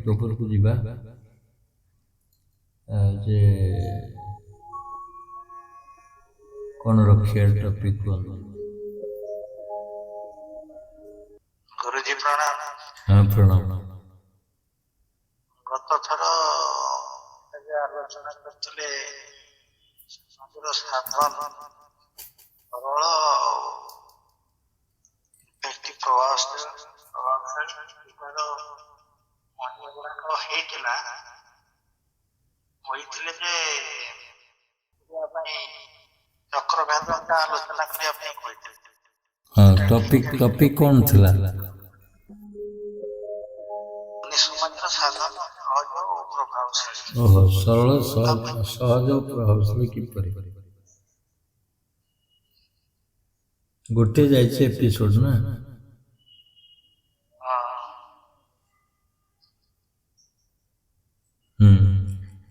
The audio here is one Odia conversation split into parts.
ଟପିକ୍ ଉପରକୁ ଯିବା ଯେ କ'ଣ ରଖିବା ଟପିକ୍ କୁହନ୍ତୁ। ଗୁରୁଜୀ ପ୍ରଣାମ। ହଁ ପ୍ରଣାମ। ଗତ ଥର ଆଲୋଚନା କରିଥିଲେ ସାଧନ ସରଳ ବ୍ୟକ୍ତି ପ୍ରଭାବଶାଳୀ ଗୁଡାକ ହେଇଥିଲା ହୋଇଥିଲେ ଯେ ଚକ୍ରଭେଦଟା ଆଲୋଚନା କରିବା ପାଇଁ କହିଥିଲେ। ହଁ ଟପିକ୍ କ'ଣ ଥିଲା? ସମାଜର ସାଧନ ସହଜ ଓ ପ୍ରଭାବଶାଳୀ। ଓହୋ, ସରଳ ସହଜ ଓ ପ୍ରଭାବଶାଳୀ କିପରି? ଗୋଟେ ଯାଇଛି ଏପିସୋଡ ନା?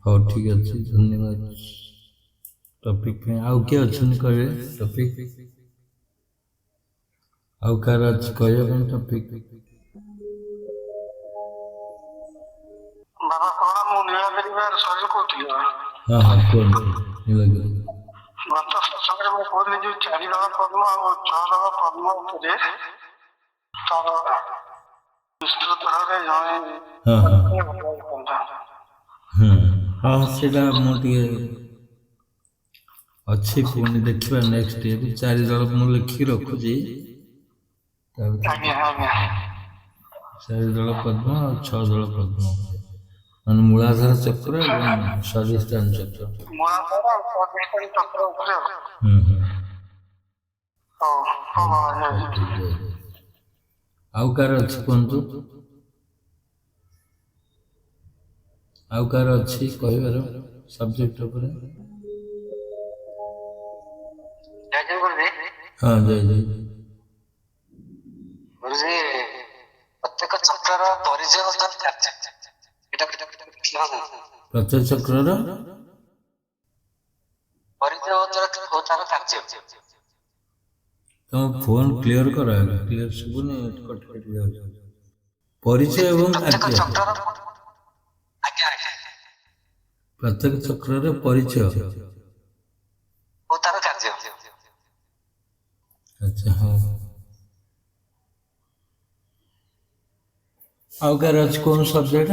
ହଉ ଠିକ ଅଛି, ଧନ୍ୟବାଦ ଟପିକ୍ ପାଇଁ। ଆଉ କିଏ ଅଛନ୍ତି କହିବେ ଟପିକ୍? ଆଉ କାହାର ଅଛି କହିବା ପାଇଁ ଟପିକ୍? ବାବା କଣ ମୁଁ ନୀଳଗିରି ସହଜ କହୁଥିଲି। ହଁ ହଁ କୁହନ୍ତୁ। ନୀଳଗିରି ଗତ ସତ୍ସଙ୍ଗରେ ମୁଁ କହୁଥିଲି ଯୋଉ 4 ଦଳ ପଦ୍ମ ଆଉ 6 ଦଳ ପଦ୍ମ ଉପରେ ତାର ବିସ୍ତୃତ ଭାବରେ ଜଣେ ହଁ ସେଇଟା ମୁଁ ଟିକେ ଅଛି, ପୁଣି ଦେଖିବା ନେକ୍ସଟ ଇଏ ବି 4 ଦଳ ମୁଁ ଲେଖିକି ରଖୁଛି। 4 ଦଳ ପଦ୍ମ ଆଉ 6 ଦଳ ପଦ୍ମ ମାନେ ମୂଳାଧାର ଚକ୍ର ଏବଂ ସ୍ୱାଧିଷ୍ଠାନ ଚକ୍ର। ଆଉ କାହାର ଅଛି କୁହନ୍ତୁ? ଆଉ କାହାର ଅଛି କହିବାର ସବଜେକ୍ଟ ଉପରେ? ହଁ ଜୟ ଜୟ। ପ୍ରତ୍ୟେକ ଚକ୍ରର ପରିଚୟ ପ୍ରତ୍ୟେକ ଚକ୍ରର ତମ ଫୋନ କ୍ଲିୟର କର, କ୍ଲିୟର ଶୁଭୁନି, କଟି କଟି ଯାଉଛି। ପରିଚୟ ଏବଂ କାର୍ଯ୍ୟ। ପ୍ରତ୍ୟେକ ଚକ୍ରର ପରିଚୟ। ଆଚ୍ଛା ହଁ। ଆଉ କାହାର ଅଛି କୋନ ସବଜେକ୍ଟ?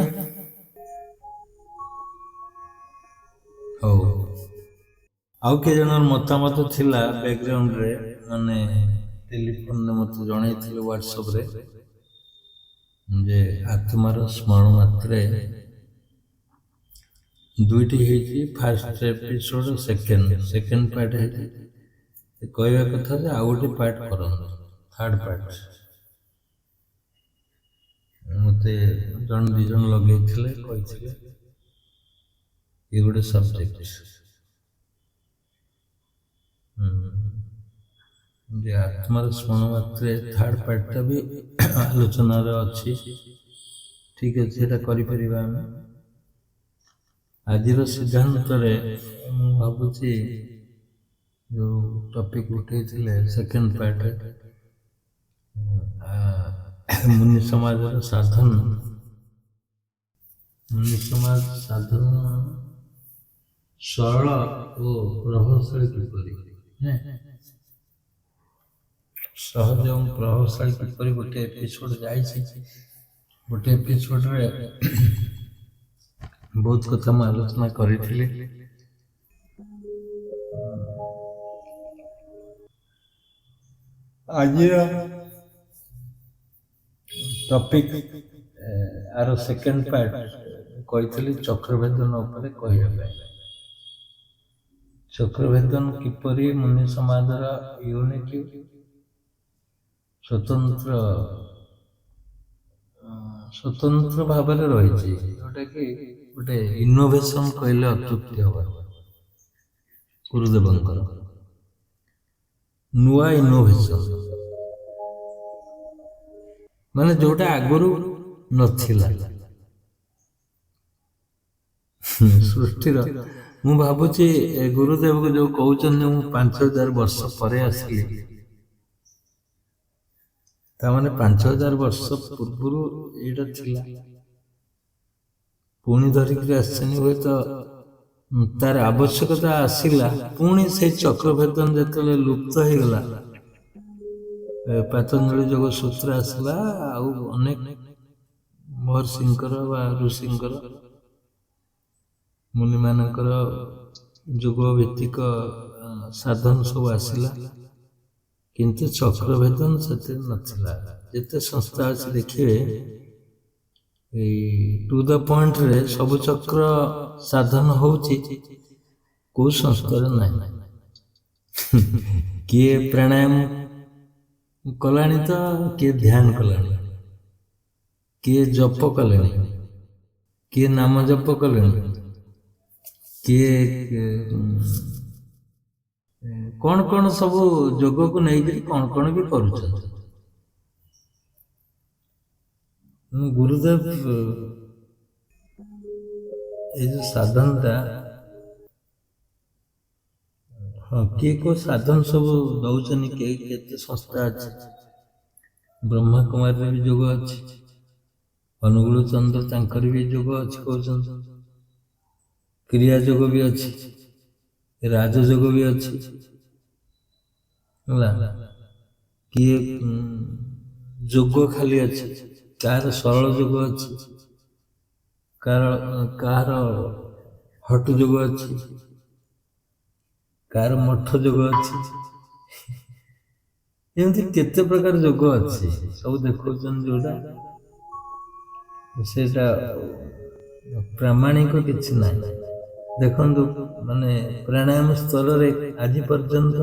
ହଉ, ଆଉ କିଏ ଜଣର ମତାମତ ଥିଲା ବ୍ୟାକଗ୍ରାଉଣ୍ଡରେ, ମାନେ ଟେଲିଫୋନରେ ମତେ ଜଣେଇଥିଲେ ହ୍ୱାଟ୍ସଆପରେ ଯେ ଆତ୍ମାର ସ୍ମରଣ ମାତ୍ରେ 2ଟି ହେଇଛି, ଫାର୍ଷ୍ଟ ଏପିସୋଡ ସେକେଣ୍ଡ ପାର୍ଟ ହେଇଛି। କହିବା କଥା ଯେ ଆଉ ଗୋଟେ ପାର୍ଟ କରନ୍ତୁ, 3rd ପାର୍ଟ। ମତେ ଜଣେ 2 ଜଣ ଲଗେଇଥିଲେ, କହିଥିଲେ ଏ ଗୋଟେ ସବଜେକ୍ଟ ଯେ ଆତ୍ମାର ସ୍ମରଣ ମାତ୍ରେ 3rd ପାର୍ଟଟା ବି ଆଲୋଚନାରେ ଅଛି। ଠିକ ଅଛି, ଏଟା କରିପାରିବା ଆମେ। ଆଜିର ସିଦ୍ଧାନ୍ତରେ ମୁଁ ଭାବୁଛି ଯୋଉ ଟପିକ ଉଠେଇଥିଲେ ସେକେଣ୍ଡ ପାର୍ଟ, ମୁନି ସମାଜର ସାଧନ, ମୁନି ସମାଜ ସାଧନ ସରଳ ଓ ପ୍ରଭାବଶାଳୀ କିପରି, ସହଜ ଏବଂ ପ୍ରଭାବଶାଳୀ କିପରି ଗୋଟେ ଏପିସୋଡ ଯାଇଛି। ଗୋଟେ ଏପିସୋଡରେ ବହୁତ କଥା ମୁଁ ଆଲୋଚନା କରିଥିଲି। ଆଜିର ଟପିକ ଆର ସେକେଣ୍ଡ ପାର୍ଟ କହିଥିଲି ଚକ୍ରଭେଦନ ଉପରେ କହିବା ପାଇଁ। ଚକ୍ରଭେଦନ କିପରି ମୁନି ସମାଜର ୟୁନିଟି ସ୍ୱତନ୍ତ୍ର ଭାବରେ ରହିଛି, ଯୋଉଟା କି ଗୋଟେ ଇନୋଭେସନ କହିଲେ ଅତ୍ୟୁକ୍ତି ହବ। ଗୁରୁଦେବଙ୍କର ନୂଆ ଇନୋଭେସନ ମାନେ ଯୋଉଟା ଆଗରୁ ନଥିଲା ସୃଷ୍ଟିର। ମୁଁ ଭାବୁଛି ଗୁରୁଦେବକୁ ଯୋଉ କହୁଛନ୍ତି ମୁଁ 5000 ବର୍ଷ ପରେ ଆସିଲି, ତାମାନେ 5000 ବର୍ଷ ପୂର୍ବରୁ ଏଇଟା ଥିଲା। ପୁଣି ଧରିକିରି ଆସିଛନ୍ତି ହୁଏତ ତାର ଆବଶ୍ୟକତା ଆସିଲା ପୁଣି ସେଇ ଚକ୍ରଭେଦନ ଯେତେବେଳେ ଲୁପ୍ତ ହେଇଗଲା ପାତଞ୍ଜଳି ଯୋଗ ସୂତ୍ର ଆସିଲା ଆଉ ଅନେକ ମହର୍ଷିଙ୍କର ବା ଋଷିଙ୍କର ମୁନିମାନଙ୍କର ଯୁଗ ଭିତ୍ତିକ ସାଧନ ସବୁ ଆସିଲା କିନ୍ତୁ ଚକ୍ରଭେଦନ ସେଥିରେ ନଥିଲା। ଯେତେ ସଂସ୍ଥା ଅଛି ଦେଖିବେ ଏଇ ଟୁ ଦ ପଏଣ୍ଟରେ ସବୁ ଚକ୍ର ସାଧନ ହଉଛି, କୋଉ ସଂସ୍ଥାରେ ନାହିଁ। କିଏ ପ୍ରାଣାୟାମ କଲାଣି ତ କିଏ ଧ୍ୟାନ କଲାଣି, କିଏ ଜପ କଲେଣି, କିଏ ନାମ ଜପ କଲେଣି, କିଏ କଣ କଣ ସବୁ ଯୋଗକୁ ନେଇକରି କଣ କଣ ବି କରୁଛନ୍ତି। ଗୁରୁଦେବ ଏଇ ଯୋଉ ସାଧନଟା ହଁ କିଏ କୋଉ ସାଧନ ସବୁ ଦଉଛନ୍ତି, କିଏ କେତେ ସଂସ୍ଥା ଅଛି। ବ୍ରହ୍ମା କୁମାରୀରେ ବି ଯୋଗ ଅଛି, ଅନୁଗୁଳ ଚନ୍ଦ୍ର ତାଙ୍କର ବି ଯୋଗ ଅଛି କହୁଛନ୍ତି, କ୍ରିୟା ଯୋଗ ବି ଅଛି, ରାଜଯୋଗ ବି ଅଛି ହେଲା। କିଏ ଯୋଗ ଖାଲି ଅଛି, କାହାର ସରଳ ଯୋଗ ଅଛି, କାହାର ହଟ ଯୋଗ ଅଛି, କାହାର ମଠ ଯୋଗ ଅଛି, ଏମିତି କେତେ ପ୍ରକାର ଯୋଗ ଅଛି ସବୁ ଦେଖାଉଛନ୍ତି। ଯୋଉଟା ସେଇଟା ପ୍ରାମାଣିକ କିଛି ନାହିଁ। ଦେଖନ୍ତୁ ମାନେ ପ୍ରାଣାୟାମ ସ୍ତରରେ ଆଜି ପର୍ଯ୍ୟନ୍ତ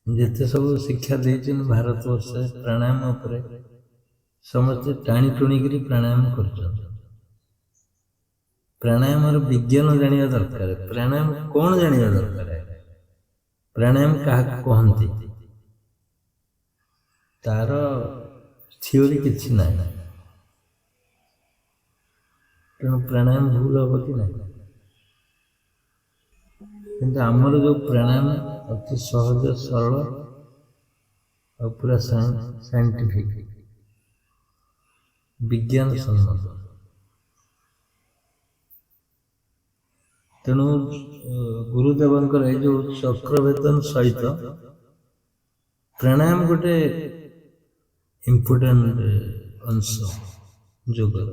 ଯେତେ ସବୁ ଶିକ୍ଷା ଦେଇଛନ୍ତି ଭାରତବର୍ଷରେ ପ୍ରାଣାୟାମ ଉପରେ ସମସ୍ତେ ଟାଣି ଟୁଣିକିରି ପ୍ରାଣାୟାମ କରୁଛନ୍ତି। ପ୍ରାଣାୟାମର ବିଜ୍ଞାନ ଜାଣିବା ଦରକାର, ପ୍ରାଣାୟାମ କଣ ଜାଣିବା ଦରକାର, ପ୍ରାଣାୟାମ କାହାକୁ କହନ୍ତି, ତାର ଥିଓରି କିଛି ନାହିଁ। ତେଣୁ ପ୍ରାଣାୟାମ ଭୁଲ ହବ କି ନାହିଁ। କିନ୍ତୁ ଆମର ଯୋଉ ପ୍ରାଣାୟାମ ଅତି ସହଜ ସରଳ ଆଉ ପୁରା ସାଇଣ୍ଟିଫିକ ବିଜ୍ଞାନ ସମ୍ମତ। ତେଣୁ ଗୁରୁଦେବଙ୍କର ଏଇ ଯୋଉ ଚକ୍ରଭେଦନ ସହିତ ପ୍ରାଣାୟାମ ଗୋଟେ ଇମ୍ପୋର୍ଟାଣ୍ଟ ଅଂଶ ଯୋଗର।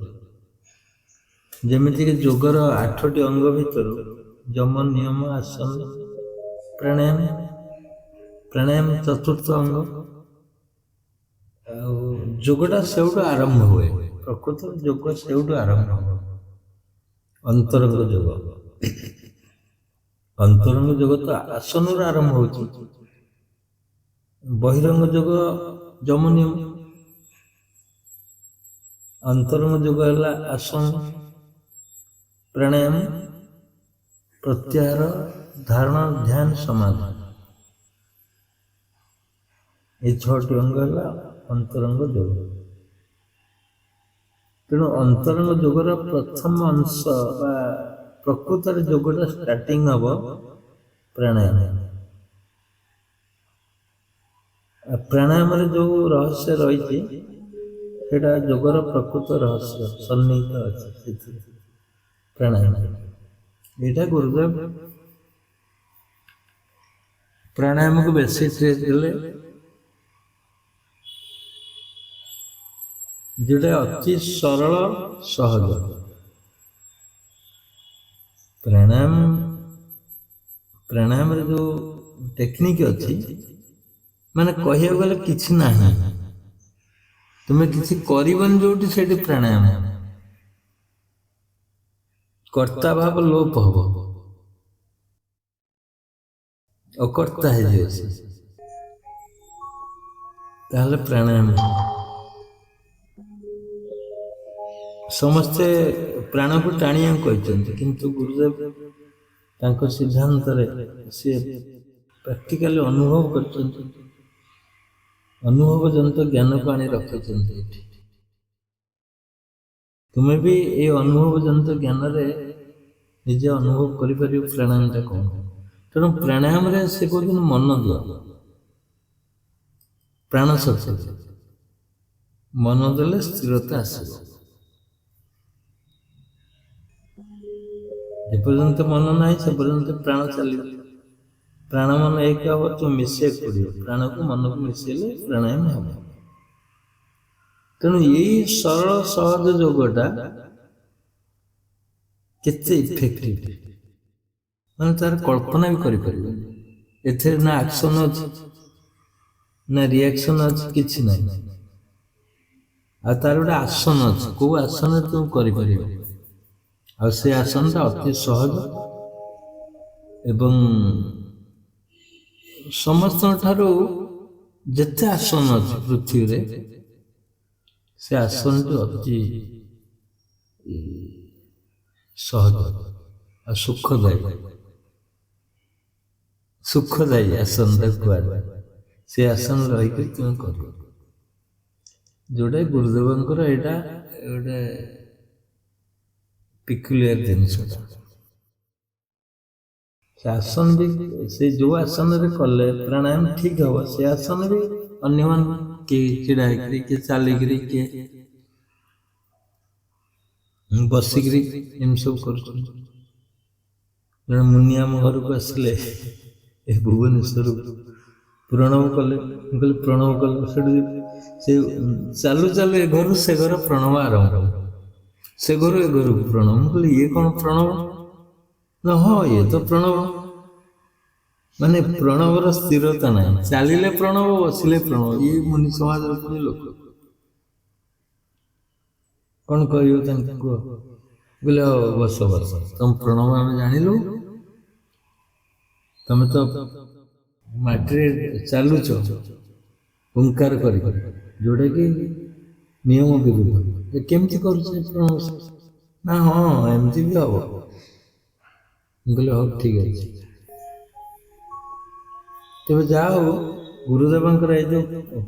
ଯେମିତିକି ଯୋଗର 8ଟି ଅଙ୍ଗ ଭିତରୁ ଯମ, ନିୟମ, ଆସନ, ପ୍ରାଣାୟାମ, ପ୍ରାଣାୟାମ ଚତୁର୍ଥ ଅଙ୍ଗ। ଆଉ ଯୋଗଟା ସେଇଠୁ ଆରମ୍ଭ ହୁଏ, ପ୍ରକୃତରେ ଯୋଗ ସେଇଠୁ ଆରମ୍ଭ ହୁଏ। ଅନ୍ତରଙ୍ଗ ଯୋଗ, ଅନ୍ତରଙ୍ଗ ଯୋଗ ତ ଆସନରୁ ଆରମ୍ଭ ହଉଛି। ବହିରଙ୍ଗ ଯୋଗ ଯମ, ନିୟମ, ଅନ୍ତରଙ୍ଗ ଯୋଗ ହେଲା ଆସନ, ପ୍ରାଣାୟାମ, ପ୍ରତ୍ୟାହାର, ଧାରଣ, ଧ୍ୟାନ, ସମାଧି। এই 6ଟି ଅଙ୍ଗ ହେଲା ଅନ୍ତରଙ୍ଗ ଯୋଗ। ତେଣୁ ଅନ୍ତରଙ୍ଗ ଯୋଗର ପ୍ରଥମ ଅଂଶ ବା ପ୍ରକୃତରେ ଯୋଗଟା ଷ୍ଟାର୍ଟିଂ ହବ ପ୍ରାଣାୟାମ। ପ୍ରାଣାୟାମରେ ଯୋଉ ରହସ୍ୟ ରହିଛି ସେଇଟା ଯୋଗର ପ୍ରକୃତ ରହସ୍ୟ ସନ୍ନିହିତ ଅଛି ସେଥିରେ ପ୍ରାଣାୟାମ। ଏଇଟା ଗୁରୁଦେବ ପ୍ରାଣାୟାମକୁ ବେଶୀ ଟ୍ରେସ୍ ଦେଲେ, ଯୋଉଟା ଅତି ସରଳ ସହଜ। ପ୍ରାଣାୟାମରେ ଯୋଉ ଟେକ୍ନିକ ଅଛି ମାନେ କହିବାକୁ ଗଲେ କିଛି ନାହିଁ, ତୁମେ କିଛି କରିବନି ଯୋଉଠି ସେଠି ପ୍ରାଣାୟାମ, କର୍ତ୍ତା ଭାବ ଲୋପ ହବ, ଅକର୍ତ୍ତା ହେଇଯିବ ସେ, ତାହେଲେ ପ୍ରାଣାୟାମ। ସମସ୍ତେ ପ୍ରାଣକୁ ଟାଣିବାକୁ କହିଛନ୍ତି କିନ୍ତୁ ଗୁରୁଦେବ ତାଙ୍କ ସିଦ୍ଧାନ୍ତରେ ସିଏ ପ୍ରାକ୍ଟିକାଲି ଅନୁଭବ କରିଛନ୍ତି, ଅନୁଭବ ଜନିତ ଜ୍ଞାନକୁ ଆଣି ରଖିଛନ୍ତି ଏଠି। ତୁମେ ବି ଏଇ ଅନୁଭବ ଜନିତ ଜ୍ଞାନରେ ନିଜେ ଅନୁଭବ କରିପାରିବ ପ୍ରାଣାୟାମଟା କଣ। ତେଣୁ ପ୍ରାଣାୟାମରେ ସେ କହୁଛନ୍ତି ମନ ଦିଅ, ପ୍ରାଣ ଶକ୍ତି ମନ ଦେଲେ ସ୍ଥିରତା ଆସିବ। ଯେପର୍ଯ୍ୟନ୍ତ ମନ ନାହିଁ ସେ ପର୍ଯ୍ୟନ୍ତ ପ୍ରାଣ ଚାଲିବ। ପ୍ରାଣ ମନ ଏକ ହବ, ତୁମେ ମିଶିବାକୁ ପଡ଼ିବ। ପ୍ରାଣକୁ ମନକୁ ମିଶେଇଲେ ପ୍ରାଣାୟାମ ହେବ। ତେଣୁ ଏଇ ସରଳ ସହଜ ଯୋଗଟା କେତେ ଇଫେକ୍ଟିଭ, ମାନେ ତାର କଳ୍ପନା ବି କରିପାରିବନି। ଏଥିରେ ନା ଆକ୍ସନ ଅଛି ନା ରିଆକ୍ସନ ଅଛି, କିଛି ନାହିଁ। ଆଉ ତାର ଗୋଟେ ଆସନ ଅଛି, କୋଉ ଆସନରେ ତୁମେ କରିପାରିବ। ଆଉ ସେ ଆସନଟା ଅତି ସହଜ ଏବଂ ସମସ୍ତଙ୍କ ଠାରୁ ଯେତେ ଆସନ ଅଛି ପୃଥିବୀରେ ସେ ଆସନଟି ଅତି ସହଜ ଆଉ ସୁଖଦାୟୀ ଆସନଟା କୁହାଯାଏ। ସେ ଆସନ ରହିକି ତୁମେ କରିବ, ଯୋଉଟା ଗୁରୁଦେବଙ୍କର ଏଇଟା ଗୋଟେ ପିକୁଲିଆର ଜିନିଷଟା। ସେ ଆସନ ବି ସେ ଯୋଉ ଆସନରେ କଲେ ପ୍ରାଣାୟାମ ଠିକ ହବ, ସେ ଆସନ ବି ଅନ୍ୟମାନେ କିଏ ଛିଡ଼ା ହେଇକିରି, କିଏ ଚାଲିକିରି, କିଏ ବସିକିରି ଏମିତି ସବୁ କରୁଛନ୍ତି। ଜଣେ ମୁନି ଆମ ଘରକୁ ଆସିଲେ ଏ ଭୁବନେଶ୍ୱରରୁ, ପ୍ରଣବ କଲେ। ମୁଁ କହିଲି ପ୍ରଣବ କଲେ, ସେଠୁ ସେ ଚାଲୁ ଚାଲୁ ଏ ଘରୁ ସେ ଘର ପ୍ରଣବ ଆରମ୍ଭ, ସେ ଘରୁ ଏ ଘରକୁ ପ୍ରଣବ। ମୁଁ କହିଲି ଇଏ କ'ଣ ପ୍ରଣବ? ନା ହଁ ଇଏ ତ ପ୍ରଣବ। ମାନେ ପ୍ରଣବର ସ୍ଥିରତା ନାହିଁ, ଚାଲିଲେ ପ୍ରଣବ, ବସିଲେ ପ୍ରଣବ। ଇଏ ମୁନି ସମାଜର ପୁଣି ଲୋକ, କ'ଣ କହିବ ତାଙ୍କୁ କୁହ? ବୋଲେ ବସ ବସ, ତମ ପ୍ରଣବ ଆମେ ଜାଣିଲୁ, ତମେ ତ ମାଟିରେ ଚାଲୁଛ ଓଙ୍କାର କରି, ଯୋଉଟା କି ନିୟମ ବିରୁଦ୍ଧ। କେମିତି କରୁଛ ପ୍ରଣବ? ନା ହଁ ଏମିତି ବି ହବ। ମୁଁ କହିଲି ହଉ ଠିକ ଅଛି। ତେବେ ଯାହା ହଉ ଗୁରୁଦେବଙ୍କର ଏଇ ଯୋଉ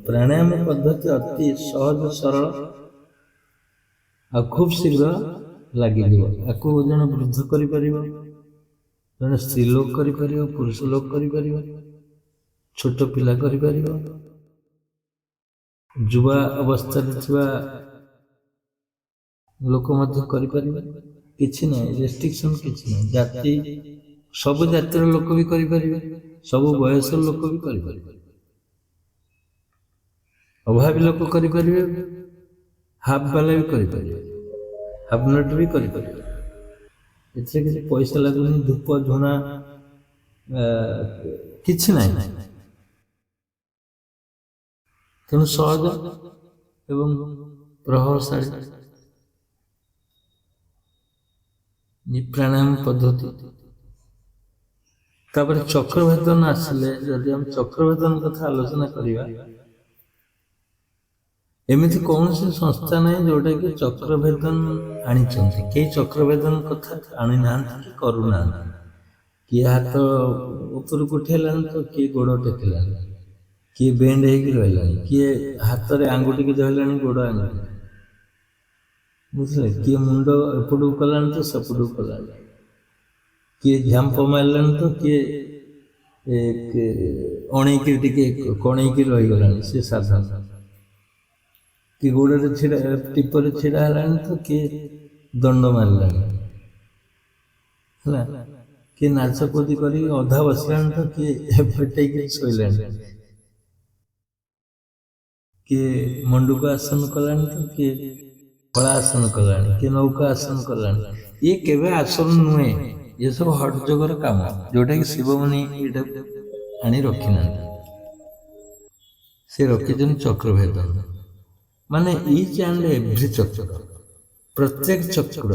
ପ୍ରାଣାୟାମ ପଦ୍ଧତି ଅତି ସହଜ ସରଳ ଆଉ ଖୁବ୍ ଶୀଘ୍ର ଲାଗିଯିବ। ଆକୁ ଜଣେ ବୃଦ୍ଧ କରିପାରିବ, ଜଣେ ସ୍ତ୍ରୀ ଲୋକ କରିପାରିବ, ପୁରୁଷ ଲୋକ କରିପାରିବ, ଛୋଟ ପିଲା କରିପାରିବ, ଯୁବା ଅବସ୍ଥାରେ ଥିବା ଲୋକ ମଧ୍ୟ କରିପାରିବ। କିଛି ନାହିଁ, ରେଷ୍ଟ୍ରିକ୍ସନ କିଛି ନାହିଁ। ଜାତି, ସବୁ ଜାତିର ଲୋକ ବି କରିପାରିବେ, ସବୁ ବୟସର ଲୋକ ବି କରିପାରିବେ, ଅଭାବୀ ଲୋକ କରିପାରିବେ, ହାଫ୍ ବାଲା ବି କରିପାରିବେ, ହାଫ୍ ନଟ୍ ବି କରିପାରିବେ। ଏଥିରେ କିଛି ପଇସା ଲାଗୁନି, ଧୂପ ଝୁଣା କିଛି ନାହିଁ। ତେଣୁ ସହଜ ଏବଂ ପ୍ରଭାବଶାଳୀ ପ୍ରାଣାୟାମ ପଦ୍ଧତି। ତାପରେ ଚକ୍ରଭେଦନ ଆସିଲେ, ଯଦି ଆମେ ଚକ୍ରଭେଦନ କଥା ଆଲୋଚନା କରିବା, ଏମିତି କୌଣସି ସଂସ୍ଥା ନାହିଁ ଯୋଉଟା କି ଚକ୍ରଭେଦନ ଆଣିଛନ୍ତି। କେହି ଚକ୍ରଭେଦନ କଥା ଆଣିନାହାନ୍ତି କି କରୁନାହାନ୍ତି। କିଏ ହାତ ଉପରକୁ ଉଠେଇଲାଣି ତ କିଏ ଗୋଡ଼ ଟେକିଲାଣି, କିଏ ବେଣ୍ଡ ହେଇକି ରହିଲାଣି, କିଏ ହାତରେ ଆଙ୍ଗୁଠିକି ଧରିଲାଣି, ଗୋଡ଼ ଆଙ୍ଗୁଠି, ବୁଝିଲେ? କିଏ ମୁଣ୍ଡ ଏପଟକୁ କଲାଣି ତ ସେପଟକୁ କଲାଣି, କିଏ ଝାମ୍ପ ମାରିଲାଣି ତ କିଏ ଅଣେଇକି ଟିକେ କଣେଇକି ରହିଗଲାଣି, ସେ ସାଧନ। କିଏ ଗୋଡ଼ରେ ଛିଡ଼ା, ଟିପରେ ଛିଡ଼ା ହେଲାଣି ତ କିଏ ଦଣ୍ଡ ମାରିଲାଣି, ହେଲା? କିଏ ନାଚପୋତି କରି ଅଧା ବସିଲାଣି ତ କିଏ ଫେଟେଇକି ଶୋଇଲାଣି, କିଏ ମଣ୍ଡୁକ ଆସନ କଲାଣି ତ କିଏ କଳା ଆସନ କଲାଣି, କିଏ ନୌକା ଆସନ କଲାଣି। ଇଏ କେବେ ଆସନ ନୁହେଁ, ଏସବୁ ହଟ୍ ଯୋଗର କାମ, ଯୋଉଟା କି ଶିବମୁନି ଏଇଟା ଆଣି ରଖିନାହାନ୍ତି। ସେ ରଖିଛନ୍ତି ଚକ୍ରଭେଦନ, ମାନେ ଇଚ୍ ଆଣ୍ଡ ଏଭ୍ରି ଚକ୍ର, ପ୍ରତ୍ୟେକ ଚକ୍ର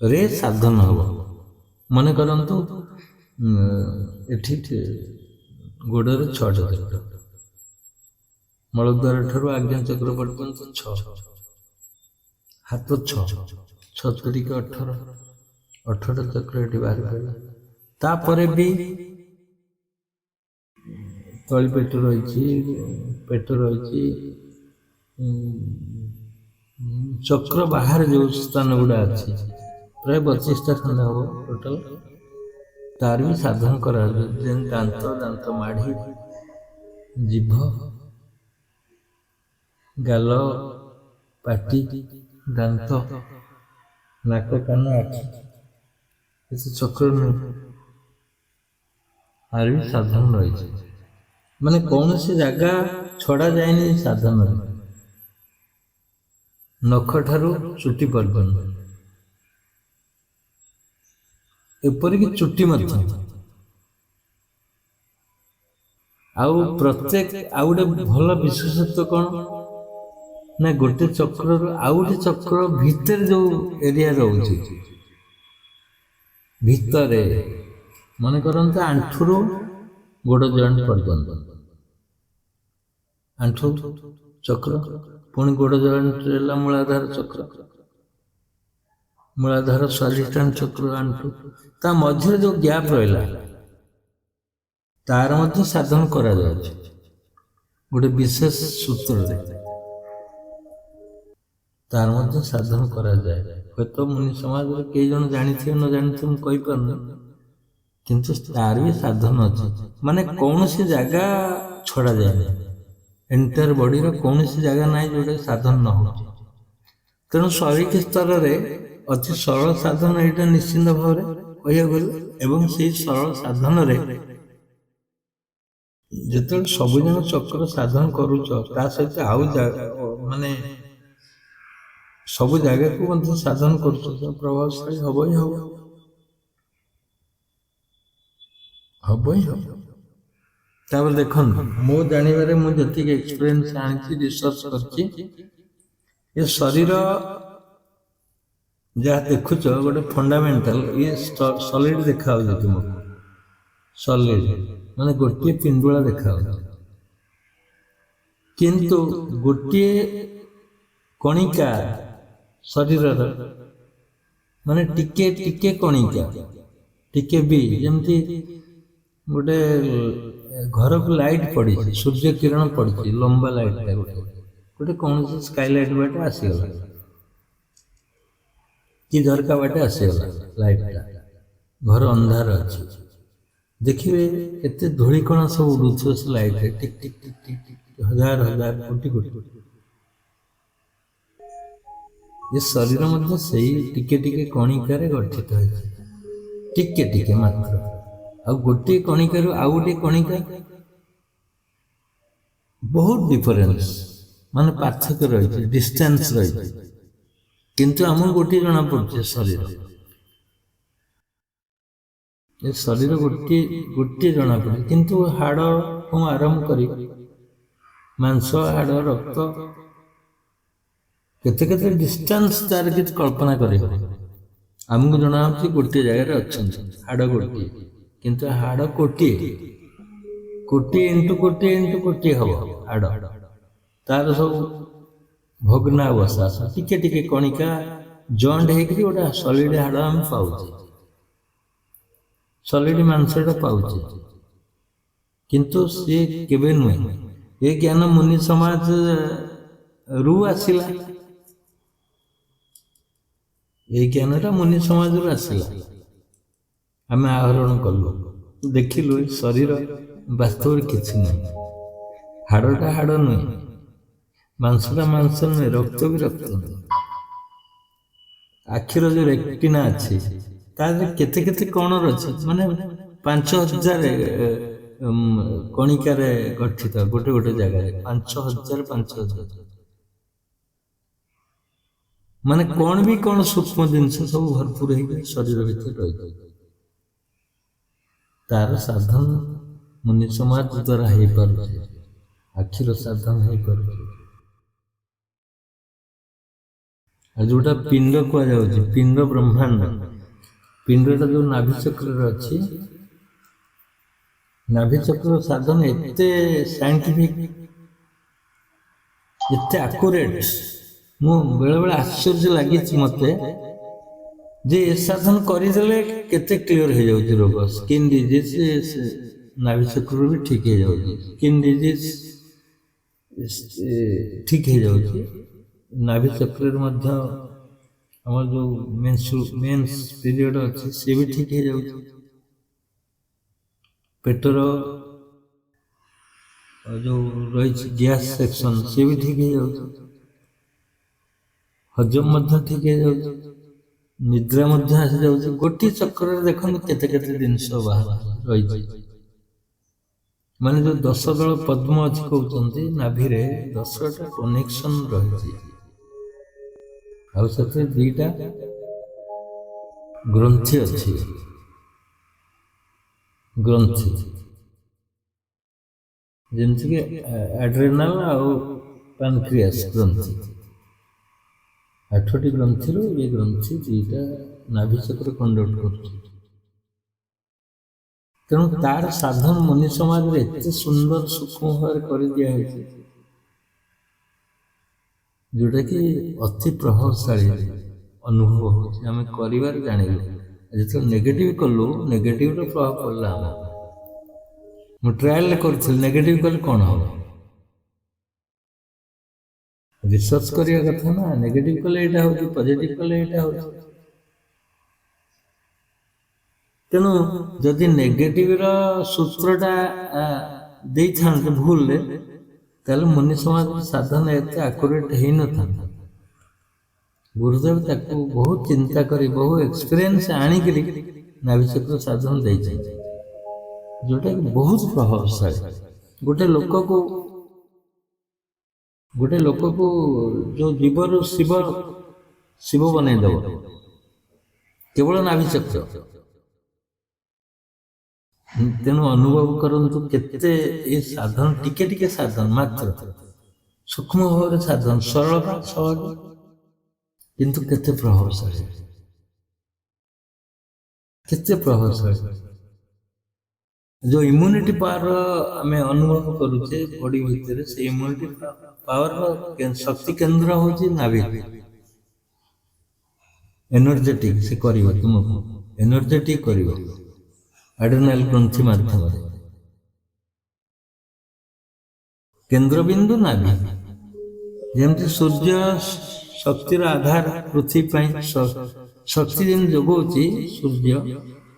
ରେ ସାଧନ ହବ। ମନେ କରନ୍ତୁ ଏଠି ଗୋଡ଼ରେ 6ଟା ଚକ୍ର, ମଳଦ୍ୱାର ଠାରୁ ଆଜ୍ଞା ଚକ୍ର ପର୍ଯ୍ୟନ୍ତ 6, ହାତ 6, 6 ତିରିକି 18, 18ଟା ଚକ୍ର ଏଠି ବାହାରି ପଡ଼ିଲା। ତାପରେ ବି ତଳି ପେଟ ରହିଛି, ପେଟ ରହିଛି, ଚକ୍ର ବାହାରେ ଯୋଉ ସ୍ଥାନ ଗୁଡ଼ା ଅଛି ପ୍ରାୟ 25ଟା ଖଣ୍ଡେ ହବ ଟୋଟାଲ, ତାର ବି ସାଧନ କରାଯାଉଛି। ଯେମିତି ଦାନ୍ତ, ଦାନ୍ତ ମାଢ଼ି, ଜିଭ, ଗାଲ, ପାଟି, ଦାନ୍ତ, ନାକ କାନ ଆଖି କିଛି ଚକ୍ର ନୁହେଁ, ଆର ବି ସାଧନ ରହିଛି। ମାନେ କୌଣସି ଜାଗା ଛଡ଼ା ଯାଇନି ସାଧନରେ, ନଖଠାରୁ ଚୁଟି ପର୍ଯ୍ୟନ୍ତ, ଏପରିକି ଚୁଟି ମଧ୍ୟ। ଆଉ ପ୍ରତ୍ୟେକ ଆଉ ଗୋଟେ ଭଲ ବିଶେଷତ୍ୱ କ'ଣ ନା ଗୋଟେ ଚକ୍ରରୁ ଆଉ ଗୋଟେ ଚକ୍ର ଭିତରେ ଯୋଉ ଏରିଆ ରହୁଛି, ଭିତରେ ମନେ କରନ୍ତୁ ଆଣ୍ଠୁରୁ ଗୋଡ଼ ଜଏଣ୍ଟ ପର୍ଯ୍ୟନ୍ତ, ଆଣ୍ଠୁ ଚକ୍ର, ପୁଣି ଗୋଡ଼ ଜଏଣ୍ଟ ହେଲା ମୂଳାଧାର ଚକ୍ର, ମୂଳାଧାର ସ୍ୱାଧିଷ୍ଠାନ ଚକ୍ର ଆଣ୍ଠୁ, ତା ମଝିରେ ଯୋଉ ଗ୍ୟାପ୍ ରହିଲା ତାର ମଧ୍ୟ ସାଧନ କରାଯାଉଛି ଗୋଟେ ବିଶେଷ ସୂତ୍ରରେ, ତାର ମଧ୍ୟ ସାଧନ କରାଯାଏ। ହୁଏତ ମୁନି ସମାଜରେ କେଇ ଜଣ ଜାଣିଥିବେ ନ ଜାଣିଥିବେ ମୁଁ କହିପାରୁନି, କିନ୍ତୁ ତାର ବି ସାଧନ ଅଛି। ମାନେ କୌଣସି ଜାଗା ଛଡ଼ା ଯାଏନି, ଏଣ୍ଟାୟାର ବଡିର କୌଣସି ଜାଗା ନାହିଁ ଯୋଉଟା ସାଧନ ନ ହଉଛି। ତେଣୁ ଶାରୀରିକ ସ୍ତରରେ ଅତି ସରଳ ସାଧନ ଏଇଟା ନିଶ୍ଚିନ୍ତ ଭାବରେ କହିବାକୁ ଗଲେ। ଏବଂ ସେଇ ସରଳ ସାଧନରେ ଯେତେବେଳେ ସବୁ ଜଣ ଚକ୍ର ସାଧନ କରୁଛ, ତା ସହିତ ଆଉ ମାନେ ସବୁ ଜାଗାକୁ ମଧ୍ୟ ସାଧନ କରୁଛ, ପ୍ରଭାବଶାଳୀ ହବ ହିଁ ହବ, ହବ ହିଁ ହବ। ତାପରେ ଦେଖନ୍ତୁ, ମୋ ଜାଣିବାରେ ମୁଁ ଯେତିକି ଏକ୍ସପିରିଏନ୍ସ ଆଣିଛି, ରିସର୍ଚ୍ଚ କରିଛି, ଏ ଶରୀର ଯାହା ଦେଖୁଛ ଗୋଟେ ଫଣ୍ଡାମେଣ୍ଟାଲ, ଇଏ ସଲିଡ ଦେଖାଯାଉଛି ତୁମକୁ, ସଲିଡ ମାନେ ଗୋଟିଏ ପିଣ୍ଡୁଳା ଦେଖାଯାଉଛି, କିନ୍ତୁ ଗୋଟିଏ କଣିକା ଶରୀରର ମାନେ ଟିକେ ଟିକେ କଣିକା, ଟିକେ ବି ଯେମିତି ଗୋଟେ ଘରକୁ ଲାଇଟ୍ ପଡ଼ିଛି, ସୂର୍ଯ୍ୟ କିରଣ ପଡ଼ିଛି, ଲମ୍ବା ଲାଇଟ୍ଟା ଗୋଟେ କୌଣସି ସ୍କାଇ ଲାଇଟ୍ ବାଟେ ଆସିଗଲା କି ଝରକା ବାଟେ ଆସିଗଲା ଲାଇଟ୍ଟା, ଘର ଅନ୍ଧାର ଅଛି, ଦେଖିବେ କେତେ ଧୂଳିକଣା ସବୁ ଉଡୁଥିବ ସେ ଲାଇଟ୍ରେ, ଟିକ୍ ଟିକ୍ ଟିକ୍ ଟିକ୍ ଟିକ୍, ହଜାର ହଜାର କୋଟି କୋଟି। ଏ ଶରୀର ମଧ୍ୟ ସେଇ ଟିକେ ଟିକେ କଣିକାରେ ଗଠିତ ହେଇଛି, ଟିକେ ଟିକେ ମାତ୍ର। ଆଉ ଗୋଟିଏ କଣିକାରୁ ଆଉ ଗୋଟିଏ କଣିକା ବହୁତ ଡିଫରେନ୍ସ, ମାନେ ପାର୍ଥକ୍ୟ ରହିଛି, ଡିଷ୍ଟାନ୍ସ ରହିଛି, କିନ୍ତୁ ଆମକୁ ଗୋଟିଏ ଜଣା ପଡୁଛି ଶରୀର, ଏ ଶରୀର ଗୋଟିଏ ଜଣା ପଡେ, କିନ୍ତୁ ହାଡକୁ ଆରମ୍ଭ କରି ମାଂସ, ହାଡ, ରକ୍ତ, କେତେ କେତେ ଡିଷ୍ଟାନ୍ସ ତାର କିଛି କଳ୍ପନା କରିହେବ। ଆମକୁ ଜଣାଉଛି ଗୋଟିଏ ଜାଗାରେ ଅଛନ୍ତି, ହାଡ ଗୋଟିଏ, କିନ୍ତୁ ହାଡ କୋଟିଏ, କୋଟିଏ ଇଣ୍ଟୁ କୋଟିଏ ଇଣ୍ଟୁ କୋଟିଏ ହବ ହାଡ, ତାର ସବୁ ଭଗ୍ନାବଶା, ଟିକେ ଟିକେ କଣିକା ଜଏଣ୍ଟ ହେଇକରି ଗୋଟେ ସଲିଡ ହାଡ ଆମେ ପାଉଛେ, ସଲିଡ ମାଂସଟା ପାଉଛେ, କିନ୍ତୁ ସିଏ କେବେ ନୁହେଁ। ଏ ଜ୍ଞାନ ମୁନି ସମାଜ ରୁ ଆସିଲା, এই ଜ୍ଞାନଟା ମୁନି ସମାଜରୁ ଆସିଲା, ଆମେ ଆହରଣ କଲୁ, ଦେଖିଲୁ ଶରୀର ବାସ୍ତବରେ କିଛି ନାହିଁ, ହାଡଟା ହାଡ ନୁହେଁ, ମାଂସଟା ମାଂସ ନୁହେଁ, ରକ୍ତ ବି ରକ୍ତ ନୁହେଁ। ଆଖିର ଯୋଉ ରେଟିନା ଅଛି ତା ଦେହରେ କେତେ କେତେ କଣର ଅଛି, ମାନେ 5000 କଣିକାରେ ଗଠିତ, ଗୋଟେ ଗୋଟେ ଜାଗାରେ 5000 ମାନେ କଣ ବି କଣ ସୂକ୍ଷ୍ମ ଜିନିଷ ସବୁ ଭରପୁର ହେଇକି ଶରୀର ଭିତରେ ରହିଛି। ତାର ସାଧନ ମୁନି ସମାଜ ଦ୍ୱାରା ହେଇପାରୁଛି, ଆଖିର ସାଧନ ହେଇପାରୁଛି। ଆଉ ଯୋଉଟା ପିଣ୍ଡ କୁହାଯାଉଛି, ପିଣ୍ଡ ବ୍ରହ୍ମାଣ୍ଡ, ପିଣ୍ଡଟା ଯୋଉ ନାଭି ଚକ୍ରରେ ଅଛି, ନାଭି ଚକ୍ର ସାଧନ ଏତେ ସାଇଣ୍ଟିଫିକ, ଏତେ ଆକୁରେଟ, ମୁଁ ବେଳେବେଳେ ଆଶ୍ଚର୍ଯ୍ୟ ଲାଗିଛି ମତେ ଯେ ଏ ସାଧନ କରିଦେଲେ କେତେ କ୍ଲିୟର ହେଇଯାଉଛି ରୋଗ, ସ୍କିନ୍ ଡିଜିଜ ନାଭି ଚକ୍ରରୁ ବି ଠିକ ହେଇଯାଉଛି, ସ୍କିନ୍ ଡିଜିଜ ଠିକ ହେଇଯାଉଛି, ନାଭି ଚକ୍ରରେ ମଧ୍ୟ ଆମର ଯୋଉ ମେନ୍ସ ପିରିୟଡ ଅଛି ସେ ବି ଠିକ ହେଇଯାଉଛି, ପେଟର ଯୋଉ ରହିଛି ଗ୍ୟାସ ସେକ୍ସନ ସେ ବି ଠିକ ହେଇଯାଉଛି, ହଜମ ମଧ୍ୟ ଠିକ ହେଇଯାଉଛି, ମାନେ କୌଣସି ବି କଣ ସୂକ୍ଷ୍ମ ଜିନିଷ ସବୁ ଭରପୁର ହେଇକି ଶରୀର ଭିତରେ ରହିଛି। ଆଖିର ସାଧନ ମୁନି ସମାଜ ଦ୍ୱାରା ହେଇପାରୁଛି, ଆଖିର ସାଧନ ହେଇପାରୁଛି। ଆଉ ଯୋଉଟା ପିଣ୍ଡ କୁହାଯାଉଛି, ପିଣ୍ଡଟା ଯୋଉ ନାଭି ଚକ୍ରରେ ଅଛି, ନାଭି ଚକ୍ର ସାଧନ ଏତେ ସାଇଣ୍ଟିଫିକ, ଏତେ ଆକୁରେଟ, ମୁଁ ବେଳେବେଳେ ଆଶ୍ଚର୍ଯ୍ୟ ଲାଗିଛି ମତେ ଯେ ଏ ସାଧନ କରିଦେଲେ କେତେ କ୍ଲିୟର ହେଇଯାଉଛି ରୋଗ, ସ୍କିନ୍ ଡିଜିଜ ନିଦ୍ରା ମଧ୍ୟ ଆସିଯାଉଛି। ଗୋଟିଏ ଚକ୍ରରେ ଦେଖନ୍ତୁ କେତେ କେତେ ଜିନିଷ ରହିଛି। ମାନେ ଯୋଉ 10 ଦଳ ପଦ୍ମ ଅଛି କହୁଛନ୍ତି ନାଭିରେ 10ଟା କନେକ୍ସନ ରହିଛି, ଆଉ ସେଥିରେ 2ଟା ଗ୍ରନ୍ଥି ଅଛି। ଗ୍ରନ୍ଥି ଯେମିତିକି ଆଡ୍ରେନାଲ ଆଉ ପାନକ୍ରିଆସ ଗ୍ରନ୍ଥି, 8ଟି ଗ୍ରନ୍ଥିରୁ ଏ ଗ୍ରନ୍ଥି 2ଟା ନାଭି ଚକ୍ର କଣ୍ଡକ୍ଟ କରୁଛି। ତେଣୁ ତାର ସାଧନ ମନୁଷ୍ୟ ସମାଜରେ ଏତେ ସୁନ୍ଦର ସୂକ୍ଷ୍ମ ଭାବରେ କରିଦିଆହେଇଛି, ଯୋଉଟା କି ଅତି ପ୍ରଭାବଶାଳୀ ଅନୁଭବ ହଉଛି। ଆମେ କରିବାରେ ଜାଣିଲୁ, ଯେତେବେଳେ ନେଗେଟିଭ କଲୁ ନେଗେଟିଭର ପ୍ରଭାବ ପଡ଼ିଲା ଆମକୁ। ମୁଁ ଟ୍ରାଏଲ କରିଥିଲି, ନେଗେଟିଭ କଲେ କ'ଣ ହବ? ରିସର୍ଚ୍ଚ କରିବା କଥା ନା, ନେଗେଟିଭ କଲେ ଏଇଟା ହଉଛି, ପଜିଟିଭ କଲେ ଏଇଟା ହଉଛି। ତେଣୁ ଯଦି ନେଗେଟିଭର ସୂତ୍ରଟା ଦେଇଥାନ୍ତେ ଭୁଲରେ, ତାହେଲେ ମନୁଷ୍ୟ ସମାଜର ସାଧନ ଏତେ ଆକୁରେଟ ହେଇନଥାନ୍ତା। ଗୁରୁଦେବ ତାକୁ ବହୁତ ଚିନ୍ତା କରି, ବହୁ ଏକ୍ସପିରିଏନ୍ସ ଆଣିକିରି ନାଭିଚକ୍ର ସାଧନ ଦେଇଛନ୍ତି, ଯୋଉଟା କି ବହୁତ ପ୍ରଭାବଶାଳୀ। ଗୋଟେ ଲୋକକୁ ଯୋଉ ଜୀବରୁ ଶିବ ବନେଇଦବ କେବଳ ନାଭିଚକ୍ର। ତେଣୁ ଅନୁଭବ କରନ୍ତୁ କେତେ ଏ ସାଧନ, ଟିକେ ଟିକେ ସାଧନ ମାତ୍ର, ସୂକ୍ଷ୍ମ ଭାବରେ ସାଧନ, ସରଳ ସହଜ, କିନ୍ତୁ କେତେ ପ୍ରଭାବଶାଳୀ, କେତେ ପ୍ରଭାବଶାଳୀ। ଯୋଉ ଇମ୍ୟୁନିଟି ପାୱାର ଆମେ ଅନୁଭବ କରୁଛେ ବଡି ଭିତରେ, ସେ ଇମ୍ୟୁନିଟି ପାୱାରର ଶକ୍ତି କେନ୍ଦ୍ର ହଉଛି ନାଭି। ଏନର୍ଜେଟିକ ସେ କରିବ, ତୁମକୁ ଏନର୍ଜେଟିକ କରିବ ଆଡ୍ରେନାଲ ଗ୍ରନ୍ଥି ମାଧ୍ୟମରେ। କେନ୍ଦ୍ରବିନ୍ଦୁ ନାଭି, ଯେମିତି ସୂର୍ଯ୍ୟ ଶକ୍ତିର ଆଧାର ପୃଥିବୀ ପାଇଁ, ଶକ୍ତି ଯେମିତି ଯୋଗଉଛି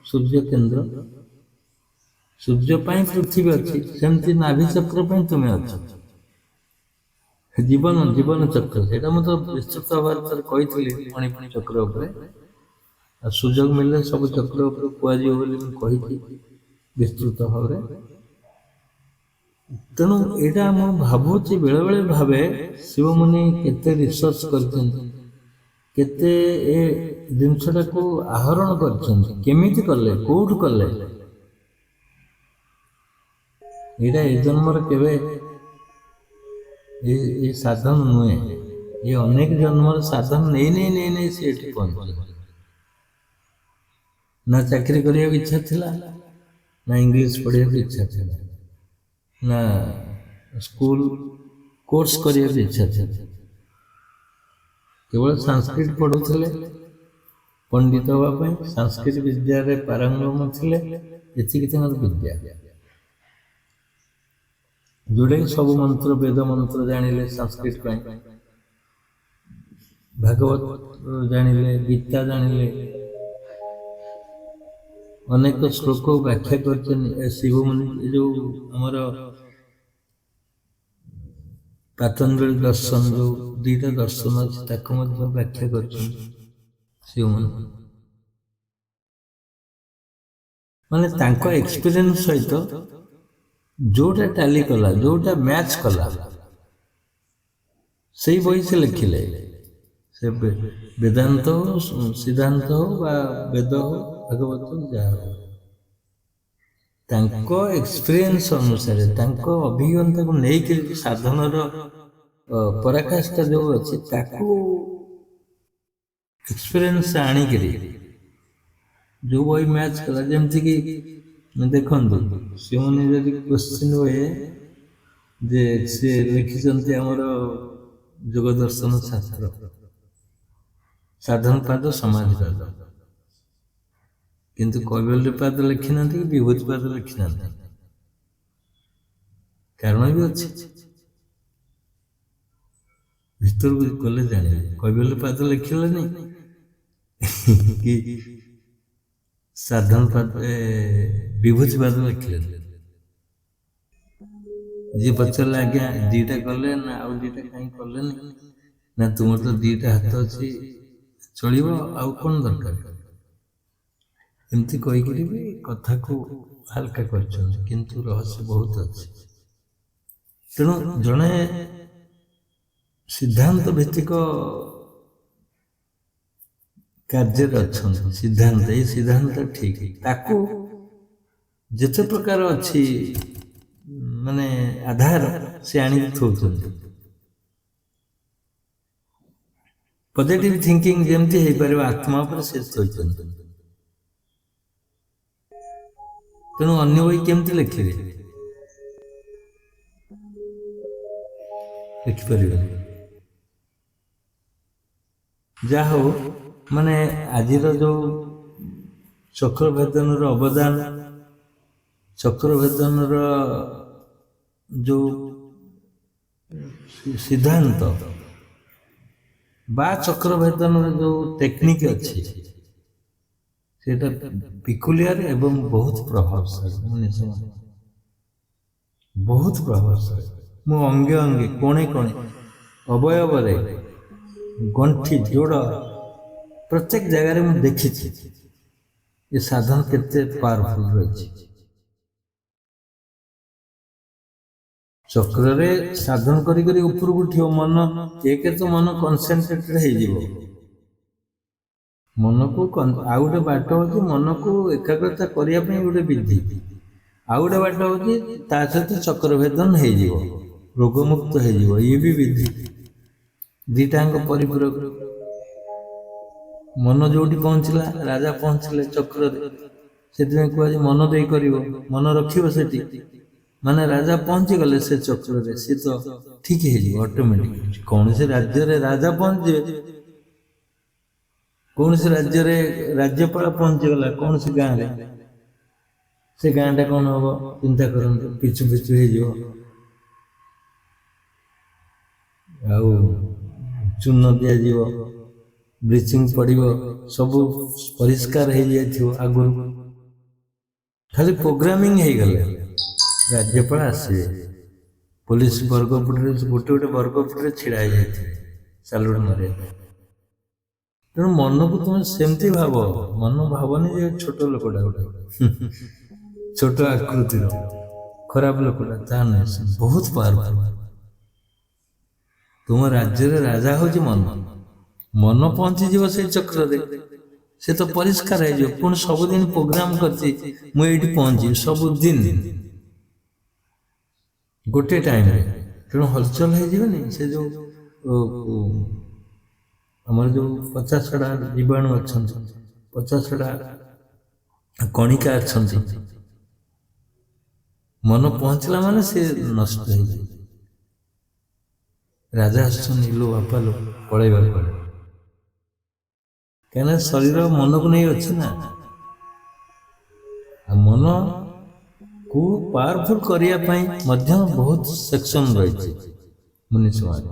ସୂର୍ଯ୍ୟ କେନ୍ଦ୍ର, ସୂର୍ଯ୍ୟ ପାଇଁ ପୃଥିବୀ ଅଛି, ସେମିତି ନାଭି ଚକ୍ର ପାଇଁ ତୁମେ ଅଛ। ଜୀବନ ଚକ୍ର, ସେଇଟା ମୁଁ ତ ବିସ୍ତୃତ ଭାବରେ କହିଥିଲି ମଣିପୁର ଚକ୍ର ଉପରେ, ଆଉ ସୁଯୋଗ ମିଳିଲେ ସବୁ ଚକ୍ର ଉପରେ କୁହାଯିବ ବୋଲି ମୁଁ କହିଛି ବିସ୍ତୃତ ଭାବରେ। ତେଣୁ ଏଇଟା ମୁଁ ଭାବୁଛି, ବେଳେବେଳେ ଭାବେ ଶିବମୁନି କେତେ ରିସର୍ଚ୍ଚ କରିଛନ୍ତି, କେତେ ଏ ଜିନିଷଟାକୁ ଆହରଣ କରିଛନ୍ତି, କେମିତି କଲେ, କୋଉଠୁ କଲେ। ଏଇଟା ଏ ଜନ୍ମର କେବେ ଏ ସାଧନ ନୁହେଁ, ଏ ଅନେକ ଜନ୍ମର ସାଧନ ନେଇ ସେ ଏଠି ପହଞ୍ଚୁଛନ୍ତି। ନା ଚାକିରି କରିବାକୁ ଇଚ୍ଛା ଥିଲା, ନା ଇଂଲିଶ ପଢିବାକୁ ଇଚ୍ଛା ଥିଲା, ନା ସ୍କୁଲ କୋର୍ସ କରିବାକୁ ଇଚ୍ଛା ଥିଲା। କେବଳ ସଂସ୍କୃତ ପଢୁଥିଲେ ପଣ୍ଡିତ ହେବା ପାଇଁ, ସଂସ୍କୃତ ବିଦ୍ୟାରେ ପାରଙ୍ଗମ ଥିଲେ, ଏତିକି ତାଙ୍କର ବିଦ୍ୟା। ଯୋଉଟାକି ସବୁ ମନ୍ତ୍ର, ବେଦ ମନ୍ତ୍ର ଜାଣିଲେ ସଂସ୍କୃତ ପାଇଁ, ଭାଗବତ ଜାଣିଲେ, ଗୀତା ଜାଣିଲେ, ଅନେକ ଶ୍ଲୋକ ବ୍ୟାଖ୍ୟା କରିଛନ୍ତି ଶିବମୁନି। ଯୋଉ ଆମର ପାତଞ୍ଜଳି ଦର୍ଶନ, ଯୋଉ 2ଟା ଦର୍ଶନ ଅଛି, ତାକୁ ମଧ୍ୟ ବ୍ୟାଖ୍ୟା କରିଛନ୍ତି ଶିବମୁନି। ମାନେ ତାଙ୍କ ଏକ୍ସପିରିଏନ୍ସ ସହିତ ଯୋଉଟା ଟାଲି କଲା, ଯୋଉଟା ମ୍ୟାଚ୍ କଲା, ସେଇ ବହି ସେ ଲେଖିଲେ। ସେ ବେଦାନ୍ତ ହଉ, ସିଦ୍ଧାନ୍ତ ହଉ, ବା ବେଦ ହଉ, ଭାଗବତ ହଉ, ଯାହା ହଉ, ତାଙ୍କ ଏକ୍ସପିରିଏନ୍ସ ଅନୁସାରେ, ତାଙ୍କ ଅଭିଜ୍ଞତାକୁ ନେଇକି ସାଧନର ପରାକାଷ୍ଠା ଯୋଉ ଅଛି, ତାକୁ ଏକ୍ସପିରିଏନ୍ସ ଆଣିକିରି ଯୋଉ ବହି ମ୍ୟାଚ୍ କଲା। ଯେମିତିକି ଦେଖନ୍ତୁ, ଶିବମୁନି ଯଦି କ୍ୱେଶ୍ଚିନ୍ ହୁଏ ଯେ ସେ ଲେଖିଛନ୍ତି ଆମର ଯୋଗ ଦର୍ଶନ ଶାସ୍ତ୍ର, ସାଧନ ପାଦ, ସମାଧି ପାଦ, କିନ୍ତୁ କୈବଲ୍ୟ ପାଦ ଲେଖିନାହାନ୍ତି, କି ବିଭୂତି ପାଦ ଲେଖିନାହାନ୍ତି। କାରଣ ବି ଅଛି, ଭିତରକୁ ଗଲେ ଜାଣିବେ। କୈବଲ୍ୟ ପାଦ ଲେଖିଲେନି କି ସାଧନ ପାଦ, ବିଭୂତି ପାଦ ଲେଖିଲେନି। ଯିଏ ପଚାରିଲେ, ଆଜ୍ଞା 2ଟା କଲେ ନା ଆଉ 2ଟା କାହିଁ କଲେନି, ନା ତୁମର ତ 2ଟା ହାତ ଅଛି, ଚଳିବ ଆଉ କ'ଣ ଦରକାର। ଏମିତି କହିକିରି ବି କଥାକୁ ହାଲକା କରିଛନ୍ତି, କିନ୍ତୁ ରହସ୍ୟ ବହୁତ ଅଛି। ତେଣୁ ଜଣେ ସିଦ୍ଧାନ୍ତ ଭିତ୍ତିକ କାର୍ଯ୍ୟରେ ଅଛନ୍ତି, ସିଦ୍ଧାନ୍ତ, ଏଇ ସିଦ୍ଧାନ୍ତ ଠିକ, ତାକୁ ଯେତେ ପ୍ରକାର ଅଛି ମାନେ ଆଧାର ସେ ଆଣିକି ଥଉଛନ୍ତି। ପଜିଟିଭ ଥିଙ୍କିଂ ଯେମିତି ହେଇପାରିବ ଆତ୍ମା ଉପରେ ସେ ଥୋଇଛନ୍ତି। ତେଣୁ ଅନ୍ୟ ବହି କେମିତି ଲେଖିବେ, ଲେଖିପାରିବେନି। ଯାହା ହଉ, ମାନେ ଆଜିର ଯୋଉ ଚକ୍ରଭେଦନର ଅବଦାନ, ଚକ୍ରଭେଦନର ଯୋଉ ସିଦ୍ଧାନ୍ତ ବା ଚକ୍ରଭେଦନର ଯୋଉ ଟେକ୍ନିକ ଅଛି, ସେଟା ପିକୁଲିଆର ଏବଂ ବହୁତ ପ୍ରଭାବଶାଳୀ। ବହୁତ ପ୍ରଭାବଶାଳୀ। ମୁଁ ଅଙ୍ଗେ ଅଙ୍ଗେ, କୋଣେ କୋଣେ, ଅବୟବରେ, ଗଣ୍ଠି, ଯୋଡ଼, ପ୍ରତ୍ୟେକ ଜାଗାରେ ମୁଁ ଦେଖିଛି ଏ ସାଧନ କେତେ ପାୱାରଫୁଲ ରହିଛି। ଚକ୍ରରେ ସାଧନ କରି କରି ଉପରକୁ ଉଠିବ ମନ, ଏକରେ ତ ମନ କନସେନ୍ଟ୍ରେଟେଡ ହେଇଯିବ। ମନକୁ ଆଉ ଗୋଟେ ବାଟ ହଉଛି ମନକୁ ଏକାଗ୍ରତା କରିବା ପାଇଁ ଗୋଟେ ବିଧି, ଆଉ ଗୋଟେ ବାଟ ହଉଛି ତା ସହିତ ଚକ୍ରଭେଦନ ହେଇଯିବ, ରୋଗମୁକ୍ତ ହେଇଯିବ, ଇଏ ବି ବିଧି। ଦିଟାଙ୍କ ପରିପୂରକ। ମନ ଯୋଉଠି ପହଞ୍ଚିଲା, ରାଜା ପହଞ୍ଚିଲେ ଚକ୍ରରେ, ସେଥିପାଇଁ କୁହାଯାଏ ମନ ଦେଇ କରିବ, ମନ ରଖିବ ସେଠି। ମାନେ ରାଜା ପହଞ୍ଚିଗଲେ ସେ ଚକ୍ରରେ, ସେ ତ ଠିକ ହେଇଯିବ ଅଟୋମେଟିକ। କୌଣସି ରାଜ୍ୟରେ ରାଜା ପହଞ୍ଚିବେ, କୌଣସି ରାଜ୍ୟରେ ରାଜ୍ୟପାଳ ପହଞ୍ଚିଗଲା କୌଣସି ଗାଁରେ, ସେ ଗାଁଟା କ'ଣ ହବ ଚିନ୍ତା କରନ୍ତୁ, ପିଛୁ ପିଛୁ ହେଇଯିବ, ଆଉ ଚୂନ ଦିଆଯିବ, ବ୍ଲିଚିଂ ପଡ଼ିବ, ସବୁ ପରିଷ୍କାର ହେଇଯାଇଥିବ ଆଗରୁ। ଖାଲି ପ୍ରୋଗ୍ରାମିଂ ହେଇଗଲେ ରାଜ୍ୟପାଳ ଆସିବେ, ପୋଲିସ ବର୍ଗପୁଟରେ ଗୋଟେ ଗୋଟେ ବର୍ଗପୁଟରେ ଛିଡ଼ା ହେଇଯାଇଥିବେ ସାଲୁଟ ମାରିବା। ତେଣୁ ମନକୁ ତୁମେ ସେମିତି ଭାବ, ମନ ଭାବନି ଯେ ଛୋଟ ଲୋକଟା ଗୋଟେ ଛୋଟ ଆକୃତିର ଖରାପ ଲୋକଟା, ତାହା ନୁହେଁ, ସେ ବହୁତ ପାୱାରଫୁଲ। ତୁମ ରାଜ୍ୟରେ ରାଜା ହଉଛି ମନ। ମନ ପହଞ୍ଚିଯିବ ସେଇ ଚକ୍ରରେ, ସେ ତ ପରିଷ୍କାର ହେଇଯିବ। ପୁଣି ସବୁଦିନ ପ୍ରୋଗ୍ରାମ କରିଛି ମୁଁ ଏଇଠି ପହଞ୍ଚିବି, ସବୁଦିନ ଗୋଟେ ଟାଇମରେ। ତେଣୁ ହଲଚଲ ହେଇଯିବନି। ସେ ଯୋଉ ଆମର ଯୋଉ 50ଟା ଜୀବାଣୁ ଅଛନ୍ତି, 50ଟା କଣିକା ଅଛନ୍ତି, ମନ ପହଞ୍ଚିଲା ମାନେ ସେ ନଷ୍ଟ ହେଇଯିବ। ରାଜା ଆସୁଛନ୍ତି, ଇଲୋ ବାପାଲୋ ପଳେଇବାକୁ ପଡେ, କାହିଁକିନା ଶରୀର ମନକୁ ନେଇ ଅଛି ନା। ଆଉ ମନକୁ ପାୱାରଫୁଲ କରିବା ପାଇଁ ମଧ୍ୟ ବହୁତ ସେକ୍ସନ ରହିଛି ମୁନି ସମାଜ।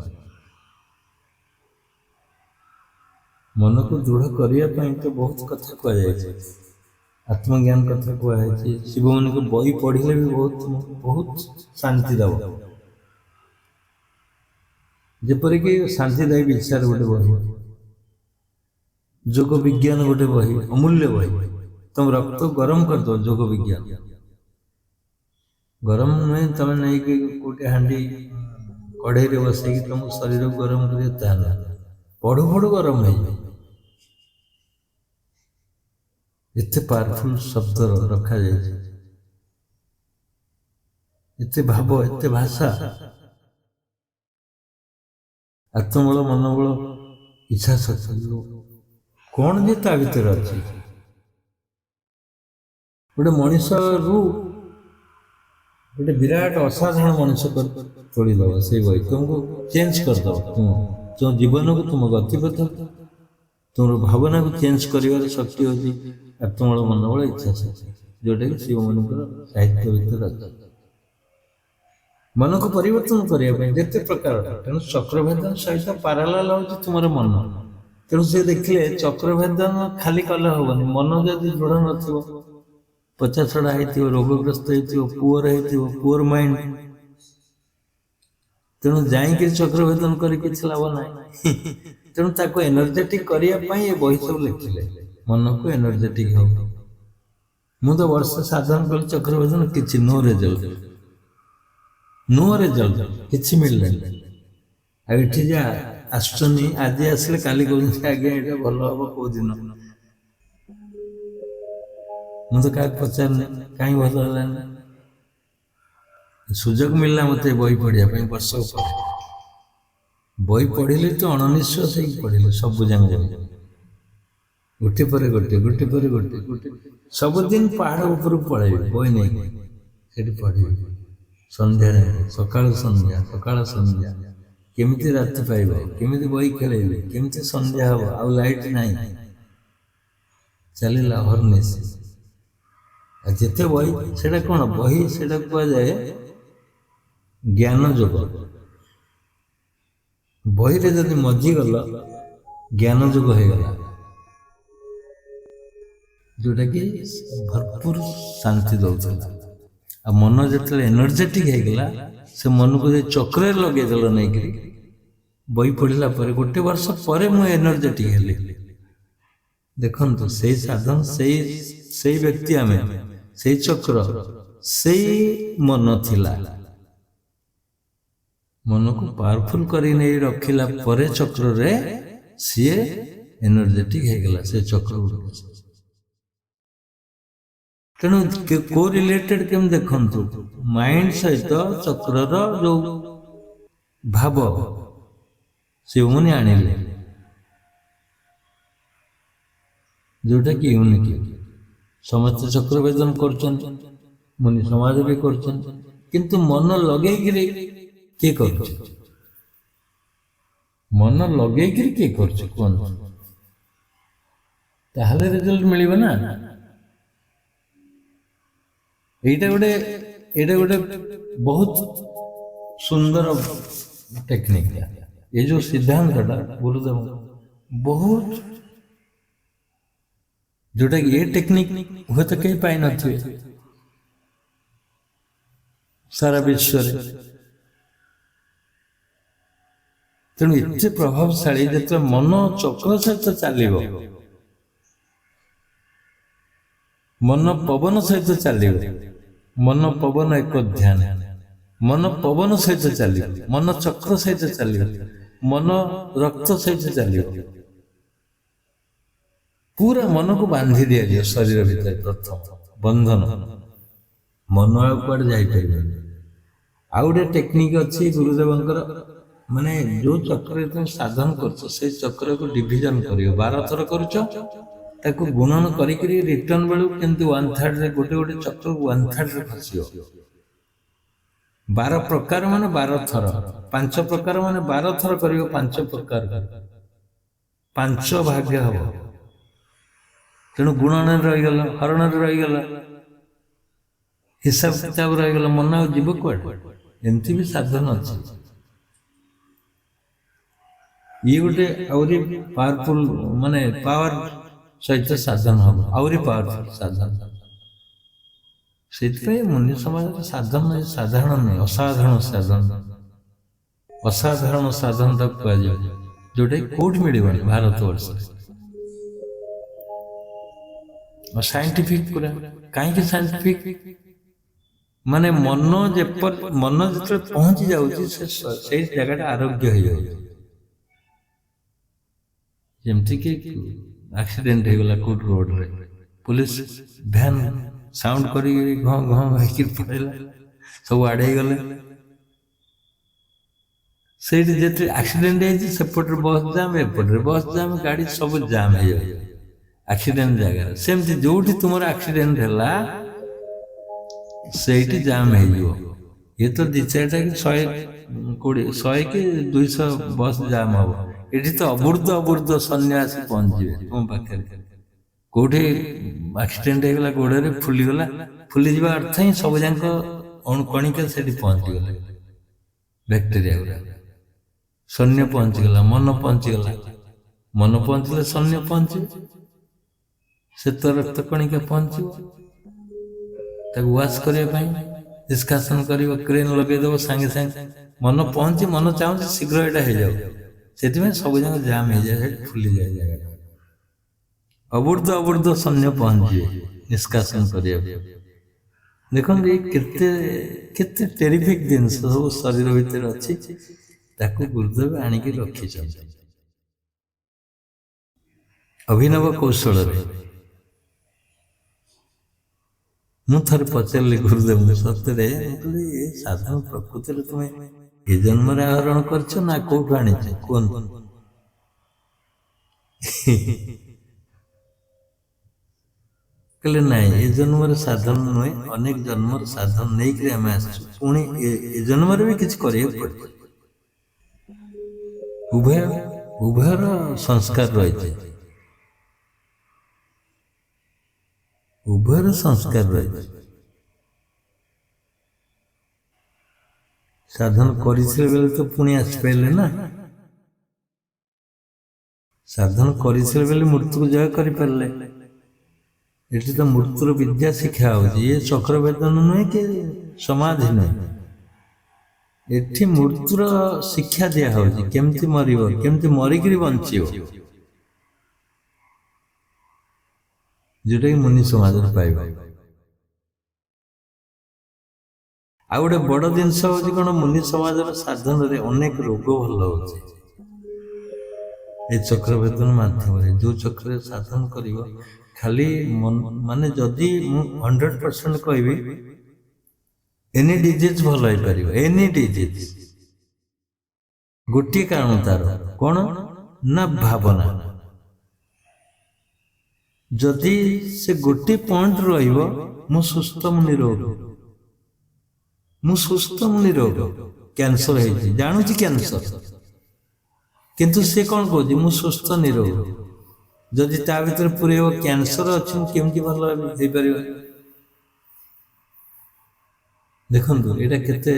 ମନକୁ ଦୃଢ଼ କରିବା ପାଇଁ ତ ବହୁତ କଥା କୁହାଯାଇଛି, ଆତ୍ମଜ୍ଞାନ କଥା କୁହାଯାଇଛି। ଶିବମୁନିଙ୍କ ବହି ପଢିଲେ ବି ବହୁତ ବହୁତ ଶାନ୍ତି ଦେବ। ଯେପରିକି ଶାନ୍ତିଦାୟୀ ବିଚାର ଗୋଟେ ବହି, ଯୋଗ ବିଜ୍ଞାନ ଗୋଟେ ବହି, ଅମୂଲ୍ୟ ବହି। ତମ ରକ୍ତ ଗରମ କରିଦବ ଯୋଗ ବିଜ୍ଞାନ। ଗରମ ନୁହେଁ ତମେ ନେଇକି କୋଉଠି ହାଣ୍ଡି କଢେଇରେ ବସେଇକି ତମ ଶରୀରକୁ ଗରମ କରିବ, ତାହା ନୁହେଁ, ପଢୁ ପଢୁ ଗରମ ହେଇଯିବ। ଏତେ ପାୱାରଫୁଲ ଶବ୍ଦ ରଖାଯାଇଛି, ଏତେ ଭାବ, ଏତେ ଭାଷା। ଆତ୍ମବଳ, ମନୋବଳ, ଇଚ୍ଛା ଶକ୍ତି, କଣ ଯେ ତା ଭିତରେ ଅଛି। ଗୋଟେ ମଣିଷରୁ ଗୋଟେ ବିରାଟ ଅସାଧାରଣ ମଣିଷ ତୋଳିଦବ ସେଇ ବହି, ତୁମକୁ ଚେଞ୍ଜ କରିଦବ। ତୁମ ଜୀବନକୁ, ତୁମ ଗତିପଥ, ତୁମର ଭାବନାକୁ ଚେଞ୍ଜ କରିବାର ଶକ୍ତି ହେଉଛି ଆତ୍ମବଳ, ମନୋବଳ, ଇଚ୍ଛା ଶକ୍ତି, ଯୋଉଟାକି ଶିବମୁନିଙ୍କର ସାହିତ୍ୟ ଭିତରେ ଅଛି। ମନକୁ ପରିବର୍ତ୍ତନ କରିବା ପାଇଁ ଯେତେ ପ୍ରକାର, ତେଣୁ ଚକ୍ରଭେଦନ ସହିତ ପାରାଲାଲ ହଉଛି ତୁମର ମନ। ତେଣୁ ସେ ଦେଖିଲେ ଚକ୍ରଭେଦନ ଖାଲି କଲେ ହବନି, ମନ ଯଦି ଦୃଢ ନଥିବ, ପଚାସଢା ହେଇଥିବ, ରୋଗଗ୍ରସ୍ତ ହେଇଥିବ, ପୁଅର ମାଇଣ୍ଡ, ତେଣୁ ଯାଇକି ଚକ୍ରଭେଦନ କରି କିଛି ଲାଭ ନାହିଁ। ତେଣୁ ତାକୁ ଏନର୍ଜେଟିକ୍ କରିବା ପାଇଁ ଏ ବହି ସବୁ ଲେଖିଲେ, ମନକୁ ଏନର୍ଜେଟିକ୍ ହବ। ମୁଁ ତ ବର୍ଷେ ସାଧନ କଲି ଚକ୍ରବର୍ତ୍ତନ, କିଛି ନୋ ରେଜଲ୍ଟ, କିଛି ମିଳିଲାନି। ଆଉ ଏଠି ଯା ଆସୁଛନ୍ତି, ଆଜି ଆସିଲେ କାଲି କହୁଛନ୍ତି ଆଜ୍ଞା ଏଇଟା ଭଲ ହବ କୋଉଦିନ। ମୁଁ ତ କାହାକୁ ପଚାରୁନି କାହିଁ ଭଲ ହେଲାନି। ସୁଯୋଗ ମିଳିଲା ମତେ ବହି ପଢିବା ପାଇଁ ବର୍ଷ ପରେ। ବହି ପଢିଲେ ତ ଅଣନିଶ୍ୱାସ ହେଇକି ପଢିଲେ ସବୁ ଯାକ ବହି, ଗୋଟେ ପରେ ଗୋଟେ, ଗୋଟେ ପରେ ଗୋଟେ, ସବୁଦିନ ପାହାଡ଼ ଉପରକୁ ପଳେଇବି ବହି ନେଇକି, ସେଠି ପଢିବି ସନ୍ଧ୍ୟାରେ, ସକାଳୁ ସନ୍ଧ୍ୟା, କେମିତି ରାତି ପାଇବ, କେମିତି ବହି ଖେଳେଇବି, କେମିତି ସନ୍ଧ୍ୟା ହବ, ଆଉ ଲାଇଟ୍ ନାହିଁ, ଚାଲିଲା ହର୍ନିଶ। ଆଉ ଯେତେ ବହି, ସେଟା କଣ ବହି, ସେଟା କୁହାଯାଏ ଜ୍ଞାନ ଯୋଗ। ବହିରେ ଯଦି ମଜିଗଲ ଜ୍ଞାନ ଯୋଗ ହେଇଗଲା, ଯୋଉଟା କି ଭରପୁର ଶାନ୍ତି ଦଉଥିଲା। ଆଉ ମନ ଯେତେବେଳେ ଏନର୍ଜେଟିକ ହେଇଗଲା, ସେ ମନକୁ ଯେ ଚକ୍ରରେ ଲଗେଇଦେଲ ନେଇକିରି, ବହି ପଢିଲା ପରେ 1 ବର୍ଷ ପରେ ମୁଁ ଏନର୍ଜେଟିକ ହେଲି। ଦେଖନ୍ତୁ ସେଇ ସାଧନ, ସେଇ ବ୍ୟକ୍ତି, ଆମେ ସେଇ ଚକ୍ର, ସେଇ ମନ ଥିଲା। ମନକୁ ପାୱାରଫୁଲ କରି ନେଇ ରଖିଲା ପରେ ଚକ୍ରରେ ସିଏ ଏନର୍ଜେଟିକ ହେଇଗଲା, ସେ ଚକ୍ର ଗୁଡିକ। ତେଣୁ କୋ ରିଲେଟେଡ କେମିତି ଦେଖନ୍ତୁ, ମାଇଣ୍ଡ ସହିତ ଚକ୍ରର ଯୋଉ ଭାବ ସେ ମୁନି ଆଣିଲେ, ଯୋଉଟା କି ୟୁନିଟି। ସମସ୍ତେ ଚକ୍ର ବେଦନ କରୁଛନ୍ତି, ମୁନି ସମାଜ ବି କରୁଛନ୍ତି, କିନ୍ତୁ ମନ ଲଗେଇକିରି କିଏ କରୁଛି? ମନ ଲଗେଇକିରି କିଏ କରୁଛି କୁହନ୍ତୁ? ତାହେଲେ ରେଜଲ୍ଟ ମିଳିବ ନା। ଏଇଟା ଗୋଟେ ବହୁତ ସୁନ୍ଦର ଟେକ୍ନିକ। ଏ ଯୋଉ ସିଦ୍ଧାନ୍ତଟା ଗୁରୁଦେବ ବହୁତ, ଯୋଉଟା କି ଏ ଟେକ୍ନିକ ହୁଏତ କେହି ପାଇନଥିବେ ସାରା ବିଶ୍ୱରେ। ତେଣୁ ଏତେ ପ୍ରଭାବଶାଳୀ, ଯେତେବେଳେ ମନ ଚକ୍ର ସହିତ ଚାଲିବ, ମନ ପବନ ସହିତ ଚାଲିବ, ମନ ପବନ ଏକ ଧ୍ୟାନ, ମନ ପବନ ସହିତ ଚାଲିବ, ମନ ଚକ୍ର ସହିତ ଚାଲିବ, ମନ ରକ୍ତ ସହିତ ଚାଲିବ। ପୁରା ମନକୁ ବାନ୍ଧି ଦିଆଯିବ ଶରୀର ଭିତରେ, ପ୍ରଥମ ବନ୍ଧନ, ମନ ଆଉ କୁଆଡେ ଯାଇପାରିବନି। ଆଉ ଗୋଟେ ଟେକ୍ନିକ ଅଛି ଗୁରୁଦେବଙ୍କର, ମାନେ ଯୋଉ ଚକ୍ରରେ তুমি ସାଧନ କରୁଛ, ସେଇ ଚକ୍ରକୁ ଡିଭିଜନ କରିବ। 12 ଥର କରୁଛ, ତାକୁ ଗୁଣନ କରିକିରି ରିଟର୍ନ ବେଳକୁ କେମିତି 1/3 ଗୋଟେ ଚକ୍ରକୁ 1/3 ଖସିବ। 12 ପ୍ରକାର ମାନେ 12 ଥର, 5 ପ୍ରକାର ମାନେ 12 ଥର କରିବ, 5 ପ୍ରକାର 5 ଭାଗ୍ୟ ହବ। ତେଣୁ ଗୁଣନରେ ରହିଗଲ, ହରଣରେ ରହିଗଲ, ହିସାବ କିତାବ ରହିଗଲ, ମନ ଆଉ ଯିବ କୁଆଡେ? ଏମିତି ବି ସାଧନ ଅଛି। ଇଏ ଗୋଟେ ଆହୁରି ପାୱାରଫୁଲ, ମାନେ ପାୱାର ସହିତ ସାଧନ ହବ, ଆହୁରି ପାୱାରଫୁଲ ସାଧନ। ସେଥିପାଇଁ ମୁନି ସମାଜରେ ସାଧନ ସାଧାରଣ ନୁହେଁ, ଅସାଧାରଣ ସାଧନ। ଅସାଧାରଣ ସାଧନ ତାକୁ କୁହାଯିବ, ଯୋଉଟା କୋଉଠି ମିଳିବନି ଭାରତ ବର୍ଷରେ। ସାଇଣ୍ଟିଫିକ ପୁରା। କାହିଁକି ସାଇଣ୍ଟିଫିକ? ମାନେ ମନ ଯେତେବେଳେ ପହଞ୍ଚି ଯାଉଛି, ସେଇ ଜାଗାଟା ଆରୋଗ୍ୟ ହେଇଯାଉଛି। ଯେମିତିକି ଆକ୍ସିଡେଣ୍ଟ ହେଇଗଲା କୋଉଠି ରୋଡରେ, ପୁଲିସ ଭ୍ୟାନ ସାଉଣ୍ଡ କରିକି ଘଁ ଘଁ ହେଇକି ପଳେଇଲା, ସବୁ ଆଡେଇ ଗଲେ। ସେଇଠି ଯେତେ ଆକ୍ସିଡେଣ୍ଟ ହେଇଛି, ସେପଟରେ ବସ୍ ଜାମ୍, ଏପଟରେ ବସ୍ ଜାମ୍, ଗାଡି ସବୁ ଜାମ୍ ହେଇଯାଉଛି ଆକ୍ସିଡେଣ୍ଟ ଜାଗାରେ। ସେମିତି ଯୋଉଠି ତୁମର ଆକ୍ସିଡେଣ୍ଟ ହେଲା, ସେଇଠି ଜାମ୍ ହେଇଯିବ। ଇଏ ତ 2-4ଟା କି 100 କି 200 ବସ୍ ଜାମ୍ ହବ। ଏଠି ତ ଅବୁର୍ଦ୍ଧ ସୈନ୍ୟ ଆସି ପହଞ୍ଚିବେ ତୁମ ପାଖରେ। କୋଉଠି ଆକ୍ସିଡେଣ୍ଟ ହେଇଗଲା, ଗୋଡରେ ଫୁଲିଗଲା, ଫୁଲିଯିବା ଅର୍ଥ ହିଁ ସବୁ ଯାକ ଅଣୁକଣିକା ସେଠି ପହଞ୍ଚିଗଲେ, ବ୍ୟାକ୍ଟେରିଆ ଗୁଡା। ସୈନ୍ୟ ପହଞ୍ଚିଗଲା, ମନ ପହଞ୍ଚିଗଲା, ମନ ପହଞ୍ଚିଲେ ସୈନ୍ୟ ପହଞ୍ଚିବ, ଶ୍ଵେତ ରକ୍ତ କଣିକା ପହଞ୍ଚିବ। ତାକୁ ୱାଶ କରିବା ପାଇଁ ନିଷ୍କାସନ କରିବ, କ୍ରେନ୍ ଲଗେଇଦବ, ସାଙ୍ଗେ ସାଙ୍ଗେ ମନ ପହଞ୍ଚି, ମନ ଚାହୁଁଛି ଶୀଘ୍ର ଏଇଟା ହେଇଯାଉ, ସେଥିପାଇଁ ସବୁ ଯାକ ଜାମ୍ ହେଇଯାଏ, ସେଠି ଫୁଲିଯାଏ ଜାଗାଟା। ଅବୁର୍ଦ୍ଧ ସୈନ୍ୟ ପହଞ୍ଚିବେ ନିଷ୍କାସନ କରିବାକୁ। ଦେଖନ୍ତୁ ଏଇ କେତେ କେତେ ଟେରିଫିକ୍ ଜିନିଷ ସବୁ ଶରୀର ଭିତରେ ଅଛି, ତାକୁ ଗୁରୁଦେବ ଆଣିକି ରଖିଛନ୍ତି ଅଭିନବ କୌଶଳରେ। ମୁଁ ଥରେ ପଚାରିଲି ଗୁରୁଦେବଙ୍କୁ, ସତରେ ମୁଁ କହିଲି ଏ ସାଧନ ପ୍ରକୃତିରେ ତୁମେ ଏ ଜନ୍ମରେ ଆହରଣ କରିଛ ନା କୋଉଠୁ ଆଣିଛ କୁହନ୍ତୁ? କହିଲେ ନାଇଁ, ଏ ଜନ୍ମର ସାଧନ ନୁହେଁ, ଅନେକ ଜନ୍ମର ସାଧନ ନେଇକରି ଆମେ ଆସିଛୁ, ପୁଣି ଏ ଜନ୍ମରେ ବି କିଛି କରିବାକୁ ପଡିବ। ଉଭୟର ସଂସ୍କାର ରହିଛି, ଉଭୟର ସଂସ୍କାର ରହିଛି। ସାଧନ କରିଥିଲେ ବେଳେ ତ ପୁଣି ଆସିପାରିଲେ ନା, ସାଧନ କରିଥିଲେ ବେଳେ ମୃତ୍ୟୁକୁ ଜୟ କରିପାରିଲେ। ଏଠି ତ ମୃତ୍ୟୁର ବିଦ୍ୟା ଶିକ୍ଷା ହଉଛି, ଏ ଚକ୍ର ବେଦନ ନୁହେଁ କି ସମାଧି ନୁହେଁ, ଏଠି ମୃତ୍ୟୁର ଶିକ୍ଷା ଦିଆ ହଉଛି, କେମିତି ମରିବ, କେମିତି ମରିକିରି ବଞ୍ଚିବ, ଯୋଉଟା କି ମୁନି ସମାଜରେ ପାଇବ। ଆଉ ଗୋଟେ ବଡ ଜିନିଷ ହଉଛି କଣ, ମୁନି ସମାଜର ସାଧନରେ ଅନେକ ରୋଗ ଭଲ ହଉଛି ଏ ଚକ୍ର ବେଦନ ମାଧ୍ୟମରେ। ଯୋଉ ଚକ୍ରରେ ସାଧନ କରିବ, ଖାଲି ମାନେ ଯଦି ମୁଁ 100% କହିବି, ଏନି ଡିଜିଜ୍ ଭଲ ହେଇପାରିବ, ଏନି ଡିଜିଜ୍। ଗୋଟିଏ କାରଣ ତାର କଣ ନା ଭାବନା। ଯଦି ସେ ଗୋଟିଏ ପଏଣ୍ଟ ରହିବ, ମୁଁ ସୁସ୍ଥ, ମୁଁ ନିରୋଗ, ମୁଁ ସୁସ୍ଥ, ମୁଁ ନିରୋଗ। କ୍ୟାନ୍ସର ହେଇଛି, ଜାଣୁଛି କ୍ୟାନ୍ସର, କିନ୍ତୁ ସେ କଣ କହୁଛି ମୁଁ ସୁସ୍ଥ ନିରୋଗ। ଯଦି ତା ଭିତରେ ପୁରେଇବ କ୍ୟାନ୍ସର ଅଛି, ମୁଁ କେମିତି ଭଲ ହେଇପାରିବ? ଦେଖନ୍ତୁ ଏଇଟା କେତେ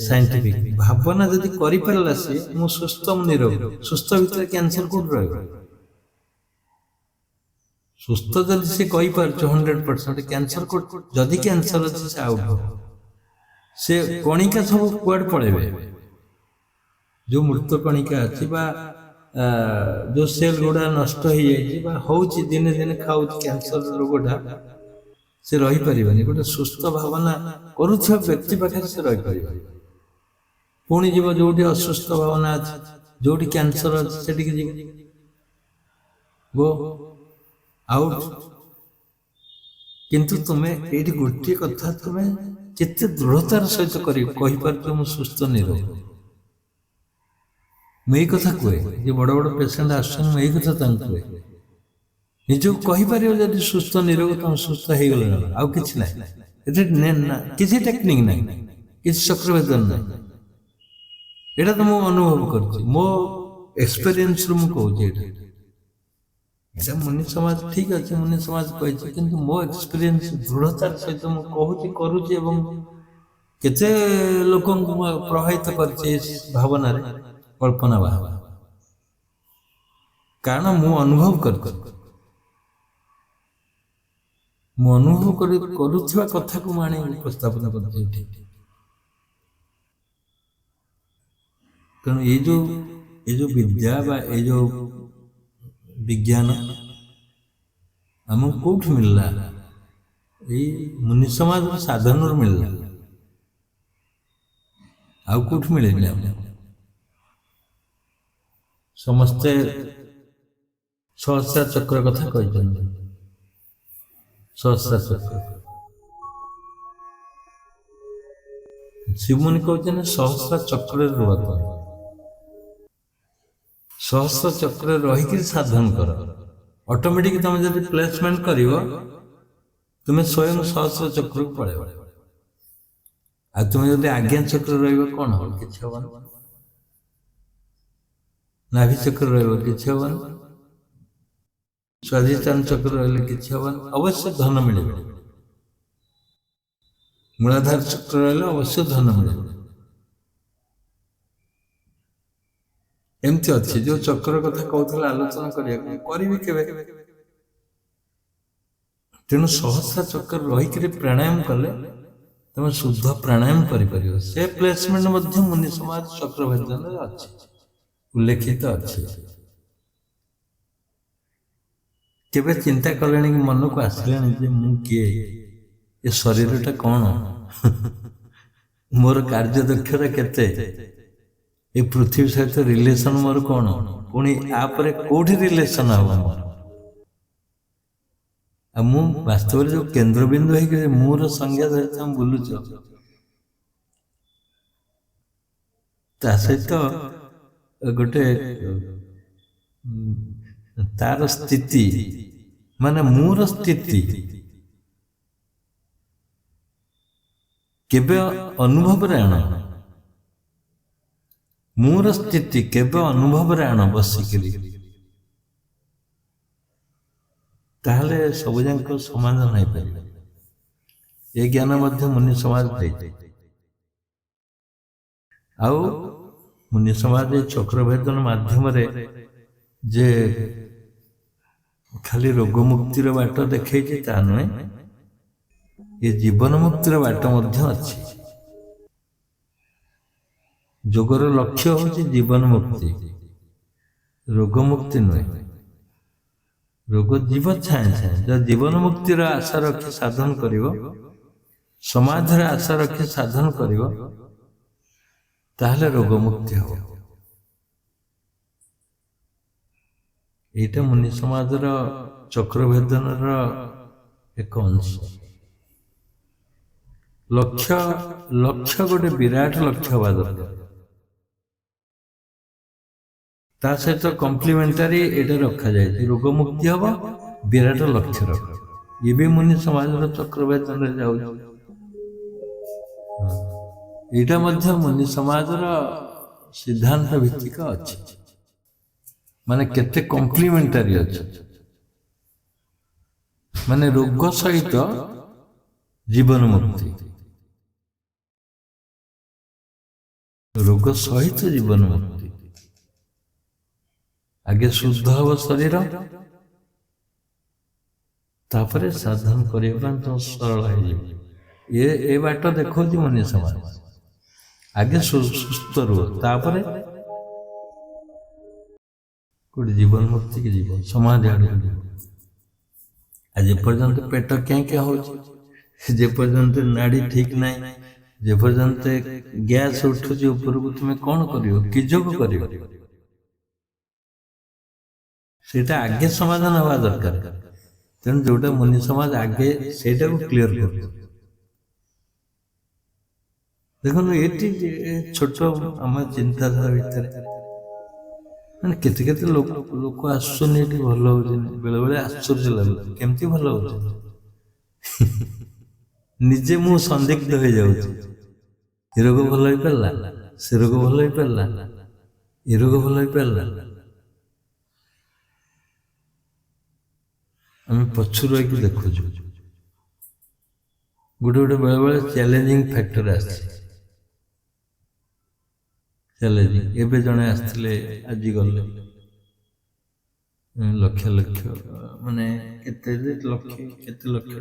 ସାଇଣ୍ଟିଫିକ। ଭାବନା ଯଦି କରିପାରିଲା ସେ, ମୁଁ ସୁସ୍ଥ, ମୁଁ ନିରୋଗ, ସୁସ୍ଥ ଭିତରେ କ୍ୟାନ୍ସର କୋଉଠି ରହିବ? ସୁସ୍ଥ ଯଦି ସେ କହିପାରୁଛି 100%, କ୍ୟାନ୍ସର କୋଉଠି? ଯଦି କ୍ୟାନ୍ସର ଅଛି ସେ ଆଉଟ ହବ। ସେ କଣିକା ସବୁ କୁଆଡେ ପଳେଇବେ? ଯୋଉ ମୃତ କଣିକା ଅଛି ବା ଯୋଉ ସେଲ ଗୁଡା ନଷ୍ଟ ହେଇଯାଇଛି ବା ହଉଛି, ଦିନେ ଦିନେ ଖାଉଛି କ୍ୟାନ୍ସର ରୋଗଟା, ସେ ରହିପାରିବନି। ଗୋଟେ ସୁସ୍ଥ ଭାବନା କରୁଥିବା ବ୍ୟକ୍ତି ପାଖରେ ସେ ରହିପାରିବ। ପୁଣି ଯିବ ଯୋଉଠି ଅସୁସ୍ଥ ଭାବନା ଅଛି, ଯୋଉଠି କ୍ୟାନ୍ସର ଅଛି, ସେଠିକି ଯିବ, ଗୋ ଆଉଟ। କିନ୍ତୁ ତୁମେ ଏଇଠି ଗୋଟିଏ କଥା ତୁମେ କେତେ ଦୃଢତାର ସହିତ କହିପାରୁଛ, ମୁଁ ସୁସ୍ଥ ନିରୋଗ। ମୁଁ ଏଇ କଥା କୁହେ, ଯେ ବଡ ବଡ ପେସେଣ୍ଟ ଆସୁଛନ୍ତି, ମୁଁ ଏଇ କଥା ତାଙ୍କୁ କୁହେ, ନିଜକୁ କହିପାରିବ ଯଦି ସୁସ୍ଥ ନିରୋଗ, ତମେ ସୁସ୍ଥ ହେଇଗଲେ ନା, ଆଉ କିଛି ନାହିଁ। ଏଠି କିଛି ଟେକ୍ନିକ ନାହିଁ, କିଛି ଚକ୍ରଭେଦନ ନାହିଁ। ଏଇଟା ତ ମୁଁ ଅନୁଭବ କରୁଛି, ମୋ ଏକ୍ସପେରିଏନ୍ସରୁ ମୁଁ କହୁଛି। ଏଇଟା ମୁନି ସମାଜ ଠିକ ଅଛି, ମୁନି ସମାଜ କହିଛି, କିନ୍ତୁ ମୋ ଏକ୍ସପେରିଏନ୍ସ ଦୃଢତାର ସହିତ ମୁଁ କହୁଛି, କରୁଛି, ଏବଂ କେତେ ଲୋକଙ୍କୁ ପ୍ରଭାବିତ କରିଛି ଭାବନାରେ, କଳ୍ପନା ଭାବ। କାରଣ ମୁଁ ଅନୁଭବ କରିଛି, ମୁଁ ଅନୁଭବ କରୁଥିବା କଥାକୁ ମୁଁ ଆଣି ଉପସ୍ଥାପନ କରୁଛି ଏଠି। ତେଣୁ ଏଇ ଯୋଉ ବିଦ୍ୟା ବା ଏଇ ଯୋଉ ବିଜ୍ଞାନ ଆମକୁ କୋଉଠୁ ମିଳିଲା? ଏଇ ମୁନି ସମାଜର ସାଧନରୁ ମିଳିଲା, ଆଉ କୋଉଠୁ ମିଳିଲା? ସମସ୍ତେ ସହସ୍ର ଚକ୍ର କଥା କହିଛନ୍ତି, ସହସ୍ର ଚକ୍ର। ଶିବମୁନି କହୁଛନ୍ତି ସହସ୍ର ଚକ୍ରରେ ରୁହ, ସହସ୍ର ଚକ୍ରରେ ରହିକି ସାଧନ କର। ଅଟୋମେଟିକ ତମେ ଯଦି ପ୍ଲେସମେଣ୍ଟ କରିବ, ତୁମେ ସ୍ୱୟଂ ସହସ୍ର ଚକ୍ରକୁ ପଳେଇବ। ଆଉ ତୁମେ ଯଦି ଆଜ୍ଞା ଚକ୍ର ରହିବ, କଣ ହବ? କିଛି ହବନି। ନାଭି ଚକ୍ର ରହିବ, କିଛି ହବନି। ସ୍ୱାଧିଷ୍ଠାନ ଚକ୍ର ରହିଲେ କିଛି ହବନି, ଅବଶ୍ୟ ଧନ ମିଳିବ। ମୂଳାଧାର ଚକ୍ର ରହିଲେ ଅବଶ୍ୟ ଧନ ମିଳିବ। ଏମିତି ଅଛି। ଯୋଉ ଚକ୍ର କଥା କହୁଥିଲେ ଆଲୋଚନା କରିବାକୁ, କରିବି କେବେ? ତେଣୁ ସହସ୍ର ଚକ୍ର ରହିକିରି ପ୍ରାଣାୟାମ କଲେ ତମେ ଶୁଦ୍ଧ ପ୍ରାଣାୟାମ କରିପାରିବ। ସେ ପ୍ଲେସମେଣ୍ଟ ମଧ୍ୟ ମୁନି ସମାଜ ଚକ୍ରଭେଦନରେ ଅଛି। ଉଲ୍ଲେଖିତ ଅଛି। କେବେ ଚିନ୍ତା କଲେଣି କି ମନକୁ ଆସିଲେଣି ଯେ ମୁଁ କିଏ, ଏ ଶରୀରଟା କ'ଣ, ମୋର କାର୍ଯ୍ୟ ଦକ୍ଷତା କେତେ, ଏ ପୃଥିବୀ ସହିତ ରିଲେସନ ମୋର କ'ଣ, ପୁଣି ଆପରେ କୋଉଠି ରିଲେସନ ହବ ମୋର। ଆଉ ମୁଁ ବାସ୍ତବରେ ଯୋଉ କେନ୍ଦ୍ରବିନ୍ଦୁ ହେଇକି ମୋର ସଂଜ୍ଞା ସହିତ ବୁଲୁଛ, ତା ସହିତ ଗୋଟେ ତାର ସ୍ଥିତି ମାନେ ମୋର ସ୍ଥିତି କେବେ ଅନୁଭବରେ ଆଣ, ମୋର ସ୍ଥିତି କେବେ ଅନୁଭବରେ ଆଣ ବସିକିରି, ତାହେଲେ ସବୁ ଯାକ ସମାଧାନ ହେଇପାରିବ। ଏ ଜ୍ଞାନ ମଧ୍ୟ ମୁନି ସମାଜ ଦେଇଛି। ଆଉ ମୁନି ସମାଜ ଏ ଚକ୍ରଭେଦନ ମାଧ୍ୟମରେ ଯେ ଖାଲି ରୋଗ ମୁକ୍ତିର ବାଟ ଦେଖେଇଛି ତା ନୁହେଁ, ଏ ଜୀବନ ମୁକ୍ତିର ବାଟ ମଧ୍ୟ ଅଛି। ଯୋଗର ଲକ୍ଷ୍ୟ ହଉଛି ଜୀବନ ମୁକ୍ତି, ରୋଗ ମୁକ୍ତି ନୁହେଁ। ରୋଗ ଜୀବ ଛାଏଁ ଛାଏଁ, ଯଦି ଜୀବନ ମୁକ୍ତିର ଆଶା ରଖି ସାଧନ କରିବ, ସମାଧିର ଆଶା ରଖି ସାଧନ କରିବ, ତାହେଲେ ରୋଗ ମୁକ୍ତି ହବ। ଏଇଟା ମୁନି ସମାଜର ଚକ୍ରଭେଦନର ଏକ ଅଂଶ। ଲକ୍ଷ୍ୟ ଗୋଟେ ବିରାଟ ଲକ୍ଷ୍ୟ ହବା ଦରକାର। ତା ସହିତ କମ୍ପ୍ଲିମେଣ୍ଟାରୀ ଏଇଟା ରଖାଯାଇଛି, ରୋଗ ମୁକ୍ତି ହବ, ବିରାଟ ଲକ୍ଷ୍ୟ ରଖ। ଇଏ ବି ମୁନି ସମାଜର ଚକ୍ରଭେଦନରେ ଯାଉଛି। ଏଇଟା ମଧ୍ୟ ମୁନି ସମାଜର ସିଦ୍ଧାନ୍ତ ଭିତ୍ତିକ ଅଛି, ମାନେ କେତେ କମ୍ପ୍ଲିମେଣ୍ଟାରୀ ଅଛି। ମାନେ ରୋଗ ସହିତ ଜୀବନ ମୁକ୍ତି, ରୋଗ ସହିତ ଜୀବନ ମୁକ୍ତି। ଆଗେ ଶୁଦ୍ଧ ହବ ଶରୀର, ତାପରେ ସାଧନ କରିବା ପାଇଁ ତ ସରଳ ହେଇଯିବ। ଏ ବାଟ ଦେଖଉଛି ମୁନି ସମାଜ। ଆଗେ ସୁସ୍ଥ ରୁହ, ତାପରେ କୋଉଠି ଜୀବନ ମୁକ୍ତି କି ଯିବ, ସମାଧି ଆଡକୁ ଯିବ। ଆଉ ଯେପର୍ଯ୍ୟନ୍ତ ପେଟ କେଁ କେଁ ହଉଛି, ଯେପର୍ଯ୍ୟନ୍ତ ନାଡି ଠିକ ନାହିଁ, ଯେପର୍ଯ୍ୟନ୍ତ ଗ୍ୟାସ ଉଠୁଛି ଉପରକୁ, ତୁମେ କ'ଣ କରିବ, କି ଯୋଗ କରିବ? ସେଇଟା ଆଗେ ସମାଧାନ ହବା ଦରକାର। ତେଣୁ ଯୋଉଟା ମୁନି ସମାଜ ଆଗେ ସେଇଟାକୁ କ୍ଲିୟର କରୁଛି। ଦେଖନ୍ତୁ ଏଠି ଛୋଟ ଆମ ଚିନ୍ତାଧାରା ଭିତରେ ମାନେ କେତେ କେତେ ଲୋକ ଆସୁଛନ୍ତି, ଏଠି ଭଲ ହଉଛନ୍ତି। ବେଳେ ବେଳେ ଆଶ୍ଚର୍ଯ୍ୟ ଲାଗୁଛି, କେମିତି ଭଲ ହଉଛନ୍ତି। ନିଜେ ମୁଁ ସନ୍ଦିଗ୍ଧ ହେଇଯାଉଛି। ଏ ରୋଗ ଭଲ ହେଇପାରିଲା, ସେ ରୋଗ ଭଲ ହେଇପାରିଲା, ଏ ରୋଗ ଭଲ ହେଇପାରିଲା। ଆମେ ପଛରୁ ରହିକି ଦେଖୁଛୁ। ଗୋଟେ ବେଳେବେଳେ ଚ୍ୟାଲେଞ୍ଜିଂ ଫ୍ୟାକ୍ଟର ଆସିଛି। ଚ୍ୟାଲେଞ୍ଜିଂ, ଏବେ ଜଣେ ଆସିଥିଲେ, ଆଜି ଗଲେ, ଲକ୍ଷ ଲକ୍ଷ ମାନେ କେତେ ଲକ୍ଷ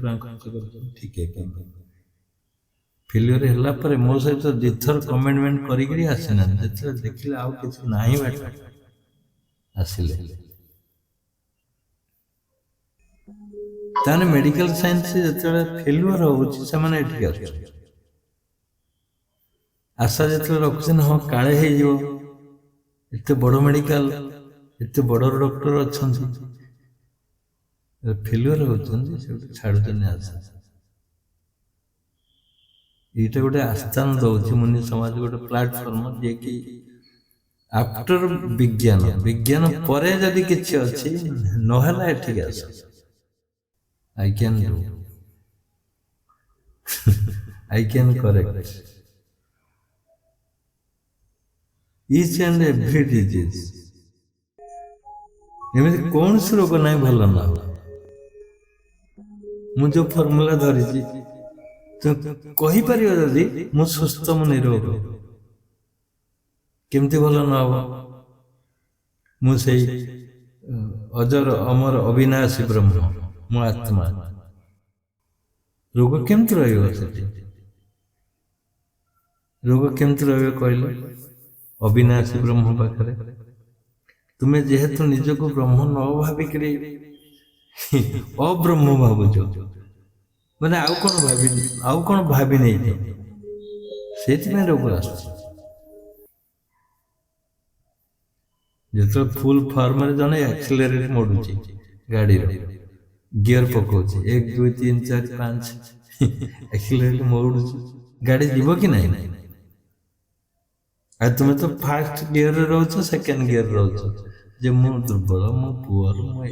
ଟଙ୍କା ଖର୍ଚ୍ଚ କରୁଛନ୍ତି, ଠିକ ହେଇପାରୁନି। ଫେଲିୟର ହେଲା ପରେ ମୋ ସହିତ ଦିଥର କମିଟମେଣ୍ଟ କରିକିରି ଆସିନାହାନ୍ତି। ଯେତେବେଳେ ଦେଖିଲେ ଆଉ କିଛି ନାହିଁ ବାଟ, ଆସିଲେ। ତାହେଲେ ମେଡିକାଲ ସାଇନ୍ସ ଯେତେବେଳେ ଫେଲୁଅର ହଉଛି, ସେମାନେ ଏଠିକି ଆସୁଛନ୍ତି। ଆଶା ଯେତେବେଳେ ରଖୁଛନ୍ତି, ହଁ କାଳେ ହେଇଯିବ, ଏତେ ବଡ ମେଡିକାଲ, ଏତେ ବଡ ଡକ୍ଟର ଅଛନ୍ତି, ଫେଲୁଅର ହଉଛନ୍ତି, ସେଠୁ ଛାଡୁଛନ୍ତି ଆଶା। ଏଇଟା ଗୋଟେ ଆସ୍ଥାନ ଦଉଛି ମୁନି ସମାଜ, ଗୋଟେ ପ୍ଲାଟଫର୍ମ, ଯିଏକି ଆଫ୍ଟର ବିଜ୍ଞାନ ପରେ ଯଦି କିଛି ଅଛି, ନହେଲା ଏଠିକି ଆସ। I can do. I can correct each and every disease. ଏମିତି କୌଣସି ରୋଗ ନାହିଁ ଭଲ ନ ହବ। ମୁଁ ଯୋଉ ଫର୍ମୁଲା ଧରିଛି, କହିପାରିବ ଯଦି ମୁଁ ସୁସ୍ଥ, ମୁଁ ନିରୋଗ, କେମିତି ଭଲ ନ ହବ? ମୁଁ ସେଇ ଅଜର ଅମର ଅବିନାଶୀ ବ୍ରହ୍ମ, ମୁଁ ଆତ୍ମା। ରୋଗ କେମିତି ରହିବ ସେଠି? ରୋଗ କେମିତି ରହିବ କହିଲେ? ଅବିନାଶୀ ବ୍ରହ୍ମ ପାଖରେ ତୁମେ ଯେହେତୁ ନିଜକୁ ବ୍ରହ୍ମ ନ ଭାବିକିରି ଅବ୍ରହ୍ମ ଭାବୁଛ, ମାନେ ଆଉ କ'ଣ ଭାବି ନେଇଛ, ସେଇଥିପାଇଁ ରୋଗ ଆସୁଛି। ଯେତେବେଳେ ଫୁଲ ଫର୍ମରେ ଜଣେ ଆକ୍ସିଲେରେଟ ମୋଡୁଛି ଗାଡିର, ଗିଅର ପକଉଛି 1 2 3 4 5 ଆକ୍ସିଲେରେଟ ମୋଡୁଛି, ଗାଡି ଯିବ କି ନାହିଁ? ଆଉ ତୁମେ ତ ଫାର୍ଷ୍ଟ ଗିଅରରେ ରହୁଛ, ସେକେଣ୍ଡ ଗିଅର ରହୁଛ, ଯେ ମୁଁ ଦୁର୍ବଳ, ମୁଁ ପୁଅର, ମୁଁ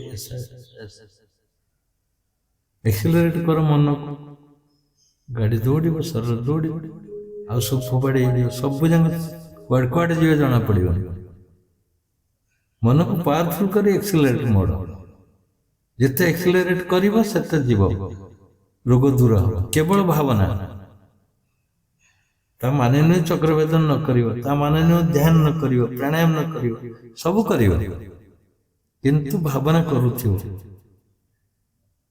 ଏକ୍ସିଲରେଟ କର ମନକୁ, ଗାଡି ଦୌଡ଼ିବ, ଶରୀର ଦୌଡ଼ିବ, ଆଉ ସବୁ ଫୋପାଡ଼ି ହେଇଯିବ, ସବୁ ଯାକ କୁଆଡେ ଯିବେ ଜଣା ପଡିବନି। ମନକୁ ପାୱାରଫୁଲ କରି ଏକ୍ସିଲରେଟ ମୋଡ, ଯେତେ ଏକ୍ସିଲରେଟ କରିବ ସେତେ ଯିବ, ରୋଗ ଦୂର ହବ। କେବଳ ଭାବନା, ତା ମାନେ ନୁହେଁ ଚକ୍ରଭେଦନ ନ କରିବ, ତା ମାନେ ନୁହେଁ ଧ୍ୟାନ ନ କରିବ, ପ୍ରାଣାୟାମ ନ କରିବ, ସବୁ କରିବ, କିନ୍ତୁ ଭାବନା କରୁଥିବ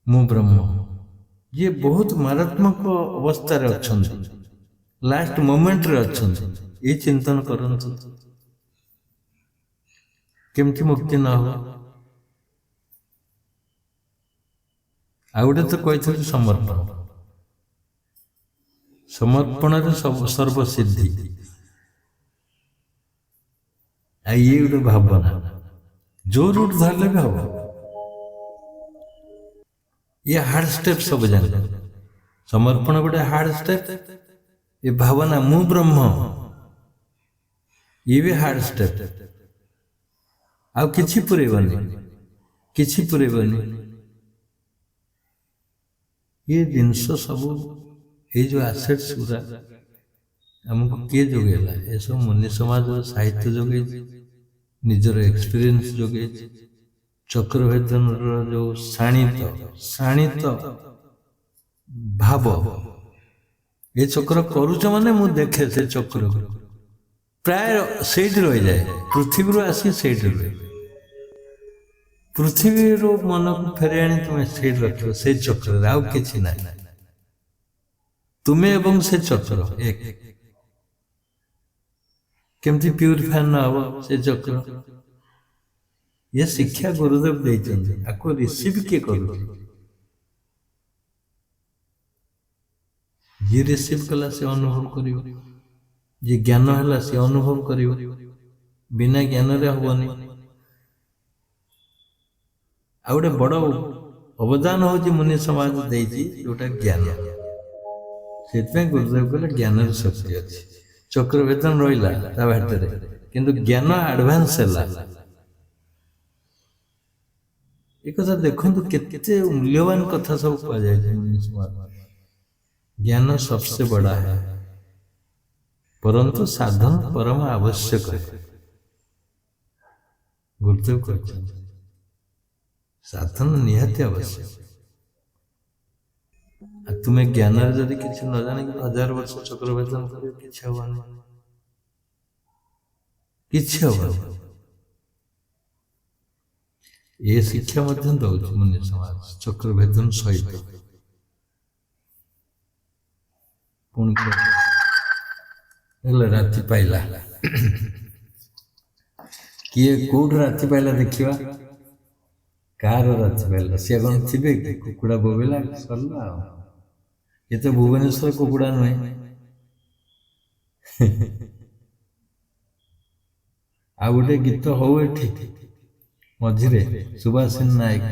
ମୁଁ ବ୍ରହ୍ମ। ଯିଏ ବହୁତ ମାରାତ୍ମକ ଅବସ୍ଥାରେ ଅଛନ୍ତି, ଲାଷ୍ଟ ମୋମେଣ୍ଟରେ ଅଛନ୍ତି, ଏଇ ଚିନ୍ତନ କରନ୍ତୁ କେମିତି ମୁକ୍ତି ନ ହବ। ଆଉ ଗୋଟେ ତ କହିଥିଲି ସମର୍ପଣ, ସମର୍ପଣରେ ସର୍ବସିଦ୍ଧି, ଆଉ ଇଏ ଗୋଟେ ଭାବନା, ଯୋଉ ରୁଟ ଧରିଲେ ବି ହବ। ये हार्ड स्टेप सब जान, समर्पण गोटे हार्ड स्टेप, ये भावना मु ब्रह्म ये भी हार्ड स्टेप। आउ किछि पुरेबनी, किछि पुरेबनी, ये जिनस सब ये जो एसेट्स गुरा हमको किए जोगेला, ये सब मुनि समाज साहित्य जोगे, निजर एक्सपीरियंस जोगे, चक्रभेदन जो शाणित भाव, ये चक्र करुच माने मु देखे से चक्र प्राय सेठ रही जाए, पृथ्वी आसी सेठ रहे, पृथ्वी मन को फेरे आनी तुम्हें सेठ रख से चक्र, आउ किछि ना, तुम्हें एवं से चक्र एक केमती प्यूरिफाई न हो से चक्र। ये शिक्षा गुरुदेव देते, आपको रिसीव किए करू, जी रिसीव कला से अनुभव करियो, जी ज्ञान है से अनुभव करियो, बिना ज्ञान रे हबनी। आ गोटे बड़ अवदान होची मुनि समाज देइची जोटा ज्ञान, सेतपे गुरुदेव कहले ज्ञान शक्ति अछि। चक्रभेदन रहिला ता भितरे, किंतु ज्ञान एडवांस हैला। एक कथा देखो केते मूल्यवान कथा सब कह जाए, ज्ञान सबसे बड़ा है, परंतु साधन परम आवश्यक है। गुरुदेव कहते साधन निहाती आवश्यक। तुम्हें ज्ञान जदि किसी न जाने 1000 वर्ष चक्रभेदन कर किछि हबनी, किछि हबनी। ये शिक्षा मध्य दौच मुनि समाज चक्रभेदन सहित। राति पाइला किए कोड राति पाइला देखिवा, कार राति पाइला सी कौन थे कुकुड़ा बोबेला सरला। ये तो भुवनेश्वर कुकुड़ा नुहे, आ गोटे गीत हो मझिरे सुभाषिन नायक।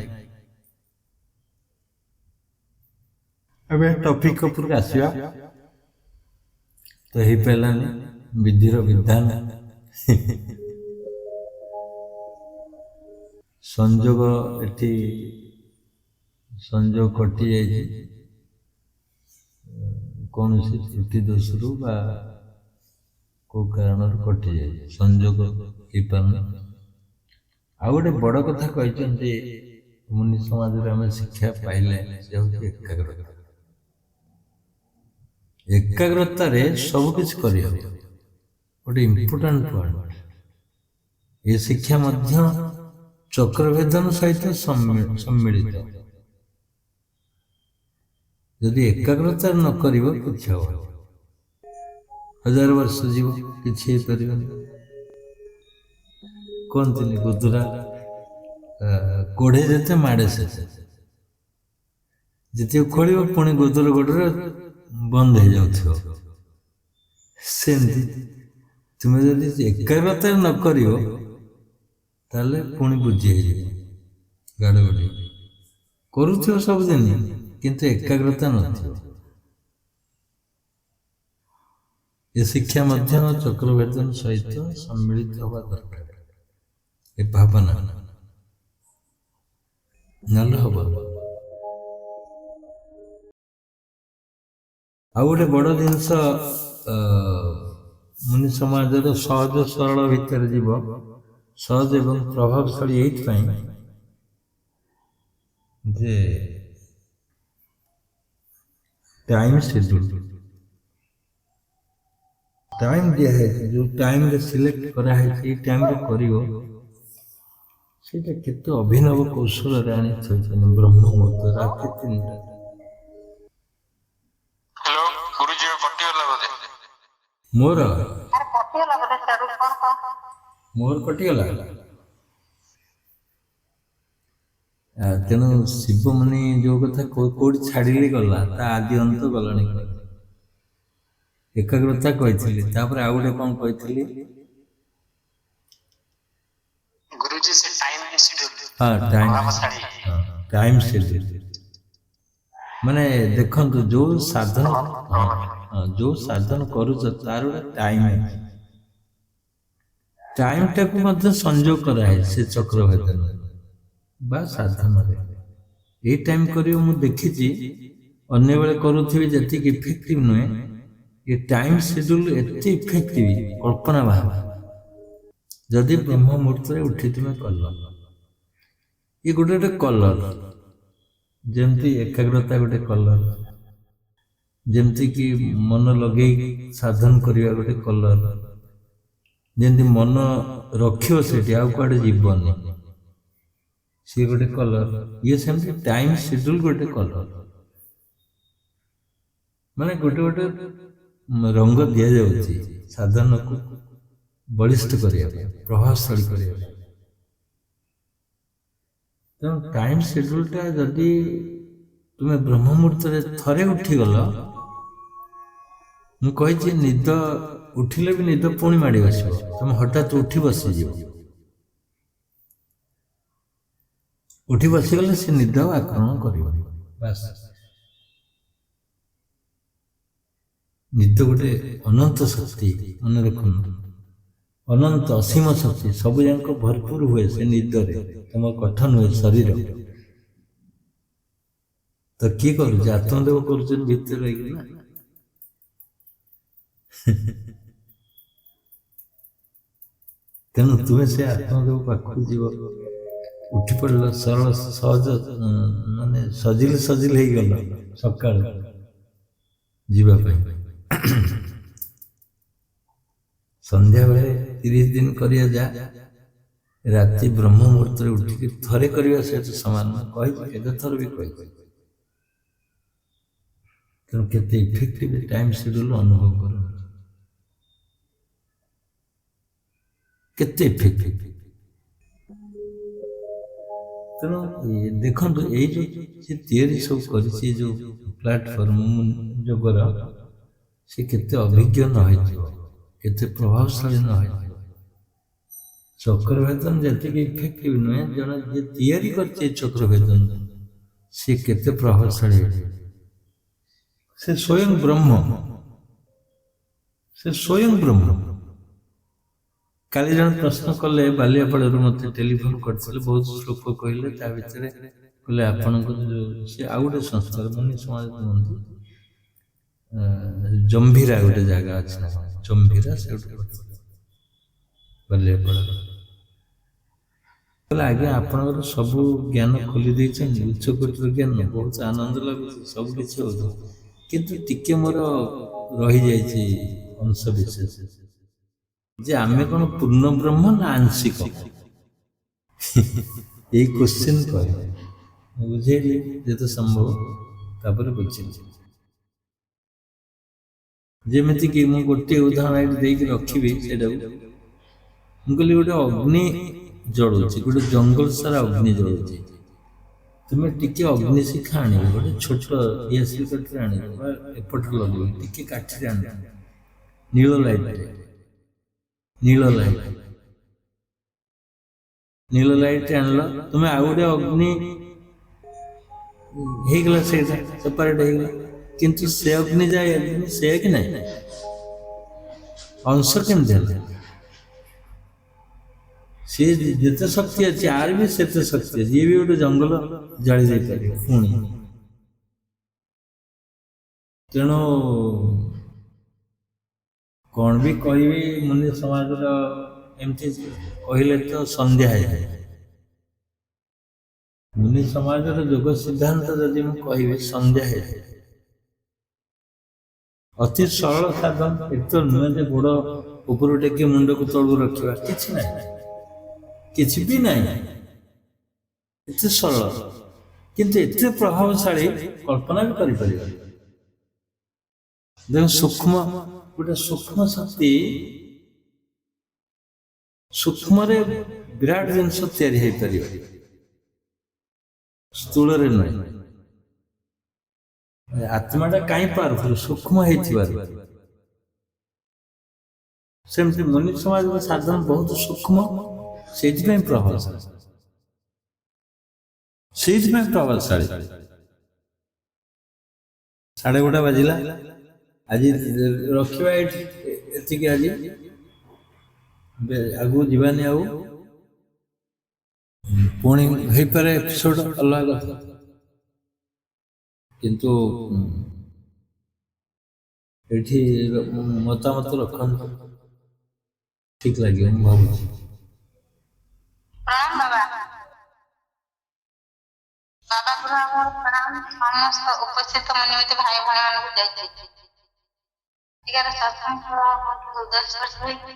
अबे टॉपिक ऊपर आसिया तो ही पारानी विधिर विधान संजोग एटी संजोग कटि जाइए कौन सी त्रुटि दोषरू बा को कारण कटि जाए संजोग हो पारना। आ गोटे बड़ कथा कहते मुनि समाज आम शिक्षा पाइले से हूँ एकाग्रता। एकाग्रता रे सब किछ करि हबो, गोटे इम्पोर्टेंट पॉइंट। ये शिक्षा मध्य चक्रभेदन सहित सम्मिलित। यदि एकाग्रता न करिवो किछ हो 1000 वर्ष जीव किछ हे परिबो। କୁହନ୍ତିନି ଗୋଦରା କୋଢ଼େ ଯେତେ ମାଡ଼େ ସେତେ, ଯେତିକି ଖୋଳିବ ପୁଣି ଗୋଦର ଗୋଡ଼ରେ ବନ୍ଦ ହେଇଯାଉଥିବ। ସେମିତି ତୁମେ ଯଦି ଏକାଗ୍ରତା ନ କରିବ ତାହେଲେ ପୁଣି ବୁଝି ହେଇଯିବ, ଗାଡ଼ ଗଡ଼ି କରୁଥିବ ସବୁଦିନ କିନ୍ତୁ ଏକାଗ୍ରତା ନଥିବ। ଏ ଶିକ୍ଷା ମଧ୍ୟ ଚକ୍ରଭେଦନ ସହିତ ସମ୍ମିଳିତ ହେବା ଦରକାର, ଏ ଭାବନା ନହେଲେ ହବ। ଆଉ ଗୋଟେ ବଡ଼ ଜିନିଷ ମୁନି ସମାଜର ସହଜ ସରଳ ଭିତରେ ଯିବ, ସହଜ ଏବଂ ପ୍ରଭାବଶାଳୀ ଏଇଥିପାଇଁ ଯେ ଟାଇମ୍ ସେଡ୍ୟୁଲ୍, ଟାଇମ୍ ଦିଆହେଇଛି, ଯେଉଁ ଟାଇମ୍ରେ ସିଲେକ୍ଟ କରାହେଇଛି ଏଇ ଟାଇମ୍ରେ କରିବ, ସେଇଟା କେତେ ଅଭିନବ କୌଶଳରେ ଆଣି ଥୋଇଛନ୍ତି ବ୍ରହ୍ମ ମୁହୂର୍ତ୍ତ ରାତି 3ଟା। ହ୍ୟାଲୋ ଗୁରୁଜୀ କଟିଗଲା ବୋଧେ? ମୋର କଟିଗଲା। ତେଣୁ ଶିବମୁନି ଯୋଉ କଥା କୋଉଠି ଛାଡ଼ିଲେ ଗଲା, ତା ଆଦି ଅନ୍ତ ଗଲାଣି। ଏକାଗ୍ରତା କହିଥିଲି, ତାପରେ ଆଉ ଗୋଟେ କଣ କହିଥିଲି? ଗୁରୁଜୀ ସେ ଟାଇମ୍ ସେଡ୍ୟୁଲ୍, ହଁ ଟାଇମ୍ ସେଡ୍ୟୁଲ୍ ମାନେ ଦେଖନ୍ତୁ ଯୋଉ ସାଧନ କରୁଛ ତାର ଗୋଟେ ଟାଇମ୍ ଅଛି, ଟାଇମ୍ଟାକୁ ମଧ୍ୟ ସଂଯୋଗ କରାହେଇଛି ସେ ଚକ୍ରଭେଦନ ବା ସାଧନରେ। ଏଇ ଟାଇମ୍ କରିବ, ମୁଁ ଦେଖିଛି ଅନ୍ୟ ବେଳେ କରୁଥିବି ଯେତିକି ଇଫେକ୍ଟିଭ ନୁହେଁ, ଏ ଟାଇମ୍ ସେଡ୍ୟୁଲ୍ ଏତେ ଇଫେକ୍ଟିଭ କଳ୍ପନା ବାହାରେ। ଯଦି ବ୍ରହ୍ମ ମୁହୂର୍ତ୍ତରେ ଉଠି ତୁମେ କଲ, ଏ ଗୋଟେ ଗୋଟେ କଲର, ଯେମିତି ଏକାଗ୍ରତା ଗୋଟେ କଲର, ଯେମିତିକି ମନ ଲଗେଇ ସାଧନ କରିବା ଗୋଟେ କଲର, ଯେମିତି ମନ ରଖିବ ସେଠି ଆଉ କୁଆଡ଼େ ଯିବନି, ସିଏ ଗୋଟେ କଲର। ଇଏ ସେମିତି ଟାଇମ୍ ସେଡ୍ୟୁଲ୍ ଗୋଟେ କଲର, ମାନେ ଗୋଟେ ଗୋଟେ ରଙ୍ଗ ଦିଆଯାଉଛି ସାଧନକୁ ବଳିଷ୍ଠ କରିବା ପାଇଁ, ପ୍ରଭାବଶାଳୀ କରିବା ପାଇଁ। ତେଣୁ ଟାଇମ୍ ସେଡ୍ୟୁଲ୍ଟା ଯଦି ତୁମେ ବ୍ରହ୍ମ ମୁହୂର୍ତ୍ତରେ ଥରେ ଉଠିଗଲ, ମୁଁ କହିଛି ନିଦ ଉଠିଲେ ବି ନିଦ ପୁଣି ମାଡ଼ି ବସିବ, ତମେ ହଠାତ୍ ଉଠି ବସିଯିବ, ଉଠି ବସିଗଲେ ସେ ନିଦ ଆକ୍ରମଣ କରିବନି। ବାସ୍, ନିଦ ଗୋଟେ ଅନନ୍ତ ଶକ୍ତି, ମନେ ରଖନ୍ତୁ, ଅନନ୍ତ ଅସୀମ ଶକ୍ତି, ସବୁ ଯାକ ଭରପୁର ହୁଏ ସେ ନିଦରେ, ତମ କଠ ନୁହେଁ ଶରୀର। ତ କିଏ କରୁଛି? ଆତ୍ମଦେବ କରୁଛନ୍ତି ଭିତରେ ରହିକି ନା। ତେଣୁ ତୁମେ ସେ ଆତ୍ମଦେବ ପାଖକୁ ଯିବ, ଉଠି ପଡ଼ିଲ, ସରଳ ସହଜ, ମାନେ ସଜିଲ ହେଇଗଲ ସକାଳୁ ଯିବା ପାଇଁ। ସନ୍ଧ୍ୟାବେଳେ 30 ଦିନ କରିବା ଯା, ରାତି ବ୍ରହ୍ମ ମୁହୂର୍ତ୍ତରେ ଉଠିକି ଥରେ କରିବା ସହିତ ସମାନ। କହିଛି, କେତେ ଥର ବି କହିଛି। ତେଣୁ କେତେ ଇଫେକ୍ଟିଭ ଟାଇମ୍ ସେଡ୍ୟୁଲ୍ ଅନୁଭବ କର, କେତେ ଇଫେକ୍ଟିଭ। ତେଣୁ ଦେଖନ୍ତୁ, ଏଇ ଯୋଉ ସେ ତିଆରି ସବୁ କରିଛି, ଏ ଯୋଉ ପ୍ଲାଟଫର୍ମ ଯୋଗର, ସେ କେତେ ଅଭିଜ୍ଞ ନ ହେଇଥିବ, କେତେ ପ୍ରଭାବଶାଳୀ ନ ହେଇଥିବ। ଚକ୍ରଭେଦନ ଯେତିକି ଇଫେକ୍ଟିଭ ନୁହେଁ, ଜଣେ ଯିଏ ତିଆରି କରିଛି ଚକ୍ରଭେଦନ, ସେ କେତେ ପ୍ରଭାବଶାଳୀ ହେଇଥିବ। ସେ ସ୍ୱୟଂ ବ୍ରହ୍ମ, ସେ ସ୍ୱୟଂ ବ୍ରହ୍ମ। କାଲି ଜଣେ ପ୍ରଶ୍ନ କଲେ, ବାଲିଆପାଳରୁ ମୋତେ ଟେଲିଫୋନ କରିଥିଲେ, ବହୁତ ଶ୍ଲୋକ କହିଲେ, ତା ଭିତରେ କହିଲେ ଆପଣଙ୍କର ଯୋଉ, ସେ ଆଉ ଗୋଟେ ସଂସ୍କାର ମୁନି ସମାଜ କୁହନ୍ତି, ଜମ୍ଭିରା ଗୋଟେ ଜାଗା ଅଛି ନା, ଜମ୍ଭିରା, ସେଠୁ ବାଲିଆପାଳ। କହିଲେ ଆଜ୍ଞା ଆପଣଙ୍କର ସବୁ ଜ୍ଞାନ ଖୋଲି ଦେଇଛନ୍ତି, ଉଚ୍ଚ କୋଟିର ଜ୍ଞାନ, ବହୁତ ଆନନ୍ଦ ଲାଗୁଛି, ସବୁ କିଛି ହଉଛି, କିନ୍ତୁ ଟିକେ ମୋର ରହିଯାଇଛି ଅଂଶ ବିଶେଷ, ଯେ ଆମେ କଣ ପୂର୍ଣ୍ଣ ବ୍ରହ୍ମ ନା ଆଂଶିକ? ଏଇ କ୍ୱେଶ୍ଚିନ୍ କରେ, ମୁଁ ବୁଝେଇଲି ଯେତେ ସମ୍ଭବ, ତାପରେ ବୁଝିଲି। ଯେମିତିକି ମୁଁ ଗୋଟିଏ ଉଦାହରଣ ଏଠି ଦେଇକି ରଖିବି ସେଇଟାକୁ, ମୁଁ କହିଲି ଗୋଟେ ଅଗ୍ନି ଜଳୁଛି, ଗୋଟେ ଜଙ୍ଗଲ ସାରା ଅଗ୍ନି ଜଳୁଛି। ତୁମେ ଟିକେ ଅଗ୍ନି ଶିଖା ଆଣିବ, ଗୋଟେ ଛୋଟ ଦିଆସିଲି କାଠିରେ ଆଣିବ ବା ଏପଟରେ ଲଗେଇବ, ଟିକେ କାଠିରେ ଆଣିବ, ନୀଳ ଲାଇଟ୍ରେ, ନୀଳ ଲାଇଟ୍ରେ ଆଣିଲ, ତୁମେ ଆଉ ଗୋଟେ ଅଗ୍ନି ହେଇଗଲା, ସେଇଟା ସେପାରେଟ୍ ହେଇଗଲା। କିନ୍ତୁ ସେ ଅଗ୍ନି ଯାଏ ସେ କି ନାହିଁ, ଅଂଶ କେମିତି ହେଲା? ସିଏ ଯେତେ ଶକ୍ତି ଅଛି ଆର ବି ସେତେ ଶକ୍ତି ଅଛି, ଇଏ ବି ଗୋଟେ ଜଙ୍ଗଲ ଜାଳି ଦେଇପାରିବ ପୁଣି। ତେଣୁ କ'ଣ ବି କହିବି, ମୁନି ସମାଜର ଏମିତି କହିଲେ ତ ସନ୍ଧ୍ୟା ହେଇଯାଏ। ମୁନି ସମାଜର ଯୋଗ ସିଦ୍ଧାନ୍ତ ଯଦି ମୁଁ କହିବି ସନ୍ଧ୍ୟା ହେଇଯାଏ। ଅତି ସରଳ ସାଧନ, ଏତେ ନୁହେଁ ଯେ ଗୋଡ଼ ଉପରୁ ଟେକି ମୁଣ୍ଡକୁ ତଳକୁ ରଖିବା, କିଛି ନାହିଁ, କିଛି ବି ନାହିଁ, ଏତେ ସରଳ କିନ୍ତୁ ଏତେ ପ୍ରଭାବଶାଳୀ କଳ୍ପନା ବି କରିପାରିବା। ଦେଖ ସୂକ୍ଷ୍ମ, ଗୋଟେ ସୂକ୍ଷ୍ମ ଶକ୍ତି, ସୂକ୍ଷ୍ମରେ ବିରାଟ ଜିନିଷ ତିଆରି ହେଇପାରିବ, ସ୍ଥୂଳରେ ନୁହେଁ। ଆତ୍ମାଟା କାହିଁ ପାୱାରଫୁଲ, ସୂକ୍ଷ୍ମ ହେଇଥିବାରୁ। ସେମିତି ମନୁଷ୍ୟ ସମାଜର ସାଧନ ବହୁତ ସୂକ୍ଷ୍ମ, ସେଇଥିପାଇଁ ପ୍ରଭାବଶାଳୀ, ସେଇଥିପାଇଁ ପ୍ରଭାବଶାଳୀ। 1:30 ବାଜିଲା, ଆଜି ରଖିବା ଏଠି ଏତିକି, ଆଜି ଆଗକୁ ଯିବାନି ଆଉ। ପୁଣି ହେଇପାରେ ଏପିସୋଡ ଅଲଗା କଥା, କିନ୍ତୁ ଏଠି ମତାମତ ରଖନ୍ତୁ, ଠିକ ଲାଗିବ ମୁଁ ଭାବୁଛି। ପ୍ରଣାମ ବାବା। ବାବା ପ୍ରଣାମ, ସମସ୍ତ ଉପସ୍ଥିତ ମନିମିତ ଭାଇ ଭଉଣୀ ମାନଙ୍କୁ ଯାଇଛି। ଏଠିକାର ସତ୍ସଙ୍ଗ ବହୁତ ହୃଦୟସ୍ପର୍ଶୀ ହୋଇଛି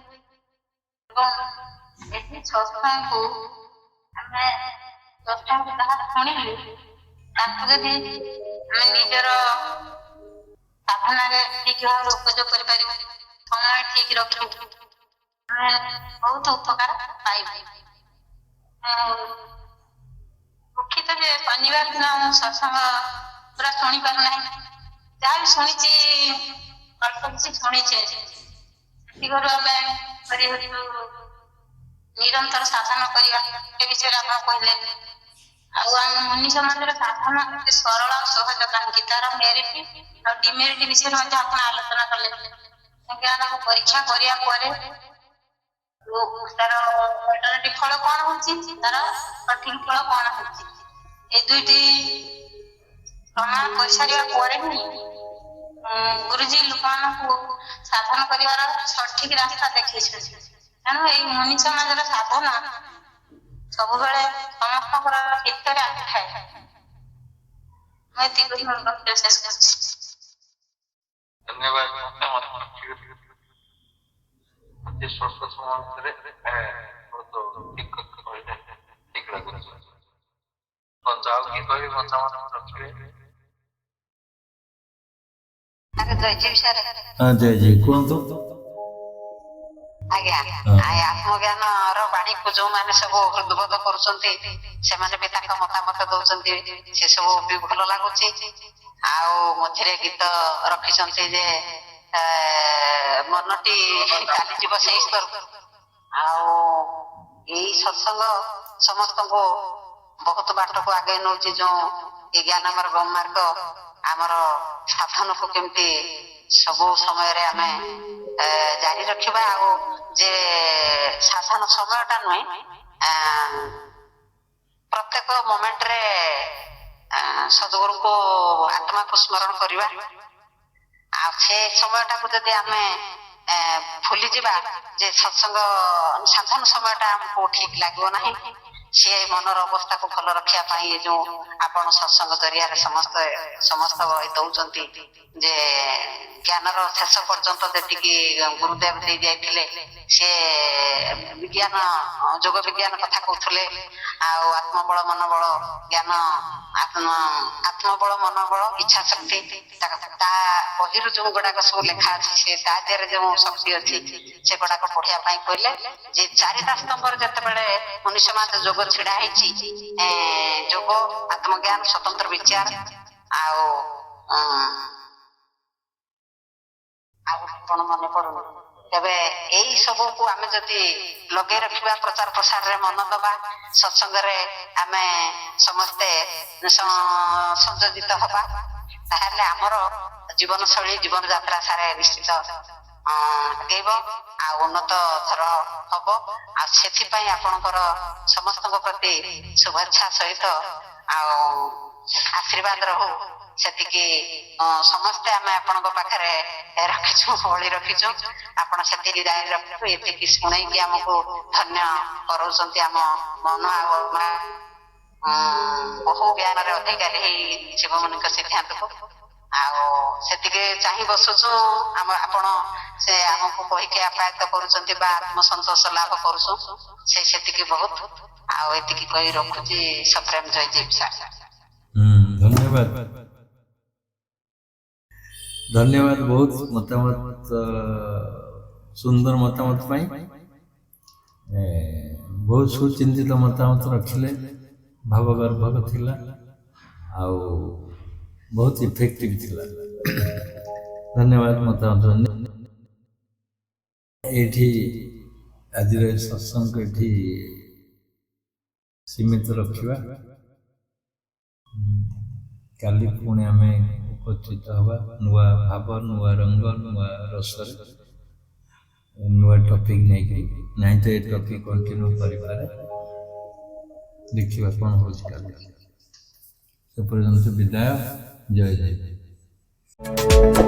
ଏବଂ ଏଠି ସତ୍ସଙ୍ଗକୁ ଆମେ ସତ୍ସଙ୍ଗ ଯାହା ଶୁଣିଲୁ ତାକୁ ଯଦି ଆମେ ନିଜର ସାଧନାରେ ଠିକ ଭାବରେ ଉପଯୋଗ କରିପାରିବୁ, ସମୟ ଠିକ ରଖିବୁ, ଆମେ ବହୁତ ଉପକାର ପାଇବୁ। ଦୁଃଖିତ ଯେ ଶନିବାର ଦିନ ମୁଁ ସତ୍ସଙ୍ଗ ପୁରା ଶୁଣି ପାରୁନାହିଁ, ଯାହା ବି ଶୁଣିଛି ଅଳ୍ପ କିଛି ଶୁଣିଛି। ସେତିକରୁ ଆମେ ନିରନ୍ତର ସାଧନ କରିବା ଏ ବିଷୟରେ ଆପଣ କହିଲେ। ଆଉ ଆମ ମୁନି ସମାଜର ସାଧନ ଏତେ ସରଳ ସହଜ କାହିଁକି, ତାର ମେରିଟ ଆଉ ଡିମେରିଟ ବିଷୟରେ ମଧ୍ୟ ଆପଣ ଆଲୋଚନା କଲେ। ଆମକୁ ପରୀକ୍ଷା କରିବା ପରେ ତାର ଅଲ୍ଟରନେଟିଭ ଫଳ କ'ଣ ହଉଛି, ତାର ସଠିକ ଫଳ କ'ଣ ହଉଛି, এই ଦୁଇଟି ପ୍ରମାଣ କରିସାରିବା ପରେ ହିଁ ଗୁରୁଜୀ ଲୋକମାନଙ୍କୁ ସାଧନ କରିବାର ସଠିକ ରାସ୍ତା ଦେଖେଇଛନ୍ତି। ତେଣୁ ଏଇ ମୁନି ସମାଜର ସାଧନ ସବୁବେଳେ ସମସ୍ତଙ୍କର ହିତରେ ଆସିଥାଏ। ମୁଁ ଏତିକି ମୋର ବକ୍ତବ୍ୟ ଶେଷ କରୁଛି। ଧନ୍ୟବାଦ। ସ୍ୱଳ୍ପ ସମୟ ଭିତରେ ବହୁତ ଠିକ କହିଲେ, ଠିକ ଲାଗୁଛି। ଆଉ କିଏ କହିବେ ମତାମତ ରଖିବେ? ଜୟଜୀ କୁହନ୍ତୁ। ଆଜ୍ଞା, ଆତ୍ମଜ୍ଞାନର ବାଣୀକୁ ଯୋଉମାନେ ସବୁ ହୃଦବୋଧ କରୁଛନ୍ତି ସେମାନେ ବି ତାଙ୍କ ମତାମତ ଦଉଛନ୍ତି, ସେ ସବୁ ବି ଭଲ ଲାଗୁଛି। ଆଉ ମଝିରେ ଗୀତ ରଖିଛନ୍ତି ଯେ ମନଟି ଚାଲିଯିବ ସେଇ ସ୍ତରକୁ। ଆଉ ଏଇ ସତ୍ସଙ୍ଗ ସମସ୍ତଙ୍କୁ ବହୁତ ବାଟକୁ ଆଗେଇ ନଉଛି, ଯୋଉ ଏ ଜ୍ଞାନମର ବ୍ରହ୍ମାର୍ଗ ଆମର ସାଧନକୁ କେମିତି ସବୁ ସମୟରେ ଆମେ ଜାରି ରଖିବା। ଆଉ ଯେ ସାଧନ ସମୟଟା ନୁହେଁ, ପ୍ରତ୍ୟେକ ମୋମେଣ୍ଟରେ ସଦ୍ଗୁରୁଙ୍କୁ ଆତ୍ମାକୁ ସ୍ମରଣ କରିବା। ଆଉ ସେ ସମୟଟାକୁ ଯଦି ଆମେ ଭୁଲିଯିବା ଯେ ସତ୍ସଙ୍ଗ ସାଧନ ସମୟଟା ଆମକୁ ଠିକ ଲାଗିବ ନାହିଁ, ସେ ମନର ଅବସ୍ଥାକୁ ଭଲ ରଖିବା ପାଇଁ ଏ ଯୋଉ ଆପଣ ସତ୍ସଙ୍ଗ ଜରିଆରେ ସମସ୍ତ ଦଉଛନ୍ତି ଯେ ଜ୍ଞାନର ଶେଷ ପର୍ଯ୍ୟନ୍ତ ଯେତିକି ଗୁରୁଦେବ ଦେଇ ଯାଇଥିଲେ ସେ ବିଜ୍ଞାନ ଯୋଗ ବିଜ୍ଞାନ କଥା କହୁଥିଲେ ଆଉ ଆତ୍ମବଳ ମନୋବଳ ଜ୍ଞାନ ଆତ୍ମବଳ ମନୋବଳ ଇଚ୍ଛା ଶକ୍ତି ତା ବହିରୁ ଯୋଉ ଗୁଡାକ ସବୁ ଲେଖା ଅଛି ସେ ତା ଦେହରେ ଯୋଉ ଶକ୍ତି ଅଛି ସେଗୁଡାକ ପଢିବା ପାଇଁ କହିଲେ ଯେ ଚାରିଟା ସ୍ତମ୍ଭରେ ଯେତେବେଳେ ମନୁଷ୍ୟ ସମାଜ ଯୋଗ ଛିଡା ହେଇଛି ଯୋଗ ଆତ୍ମଜ୍ଞାନ ସ୍ୱତନ୍ତ୍ର ବିଚାର ଆଉ କଣ ମନେ ପଡୁନି ତେବେ ଏଇ ସବୁକୁ ଆମେ ଯଦି ଲଗେଇ ରଖିବା ପ୍ରଚାର ପ୍ରସାରରେ ମନ ଦବା ସତ୍ସଙ୍ଗରେ ଆମେ ସମସ୍ତେ ସଂଯୋଜିତ ହବା ତାହେଲେ ଆମର ଜୀବନ ଶୈଳୀ ଜୀବନ ଯାତ୍ରା ସାରେ ନିଶ୍ଚିତ ଆଗେଇବ ଆଉ ଉନ୍ନତ ଧର ହବ ଆଉ ସେଥିପାଇଁ ଆପଣଙ୍କର ସମସ୍ତଙ୍କ ପ୍ରତି ଶୁଭେଚ୍ଛା ସହିତ ଆଉ ଆଶୀର୍ବାଦ ରହୁ ସେତିକି ସମସ୍ତେ ଆମେ ଆପଣଙ୍କ ପାଖରେ ରଖିଛୁ ବଳି ରଖିଛୁ ଆପଣ ସେତିକି ଜାରି ରଖିଛୁ ଏତିକି ଶୁଣେଇକି ଆମକୁ ଧନ୍ୟ କରାଉଛନ୍ତି ଆମ ମନ ଆଉ ବହୁ ଜ୍ଞାନରେ ଅଧିକାରୀ ହେଇ ଶିବମୁନିଙ୍କ ସିଦ୍ଧାନ୍ତକୁ ଆଉ ସେତିକି ଚାହିଁ ବସୁଛୁ ଆପଣ ସେ ଆମକୁ କହିକି ଆପ୍ୟାୟିତ କରୁଛନ୍ତି ବା ଆତ୍ମସନ୍ତୋଷ ଲାଭ କରୁଛୁ ସେତିକି ବହୁତ ଆଉ ଏତିକି କହି ରଖୁଛି ସପ୍ରେମ ଜୟଦେବ ସାର୍। ଧନ୍ୟବାଦ ଧନ୍ୟବାଦ ବହୁତ ମତାମତ ସୁନ୍ଦର ମତାମତ ପାଇଁ ବହୁତ ସୁଚିନ୍ତିତ ମତାମତ ରଖିଲେ ଭାବଗର୍ଭକ ଥିଲା ଆଉ ବହୁତ ଇଫେକ୍ଟିଭ ଥିଲା ଧନ୍ୟବାଦ ମତାମତ ଏଇଠି ଆଜିର ସତ୍ସଙ୍ଗ ଏଠି ସୀମିତ ରଖିବା କାଲି ପୁଣି ଆମେ ଉପସ୍ଥିତ ହେବା ନୂଆ ଭାବ ନୂଆ ରଙ୍ଗ ନୂଆ ରସରେ ନୂଆ ଟପିକ୍ ନେଇକି ନାହିଁ ତ ଏ ଟପିକ୍ କଣ୍ଟିନ୍ୟୁ କରିପାରେ ଦେଖିବା କ'ଣ ହେଉଛି କାଲି ସେ ପର୍ଯ୍ୟନ୍ତ ବିଦାୟ ଜୟ ଜୟ।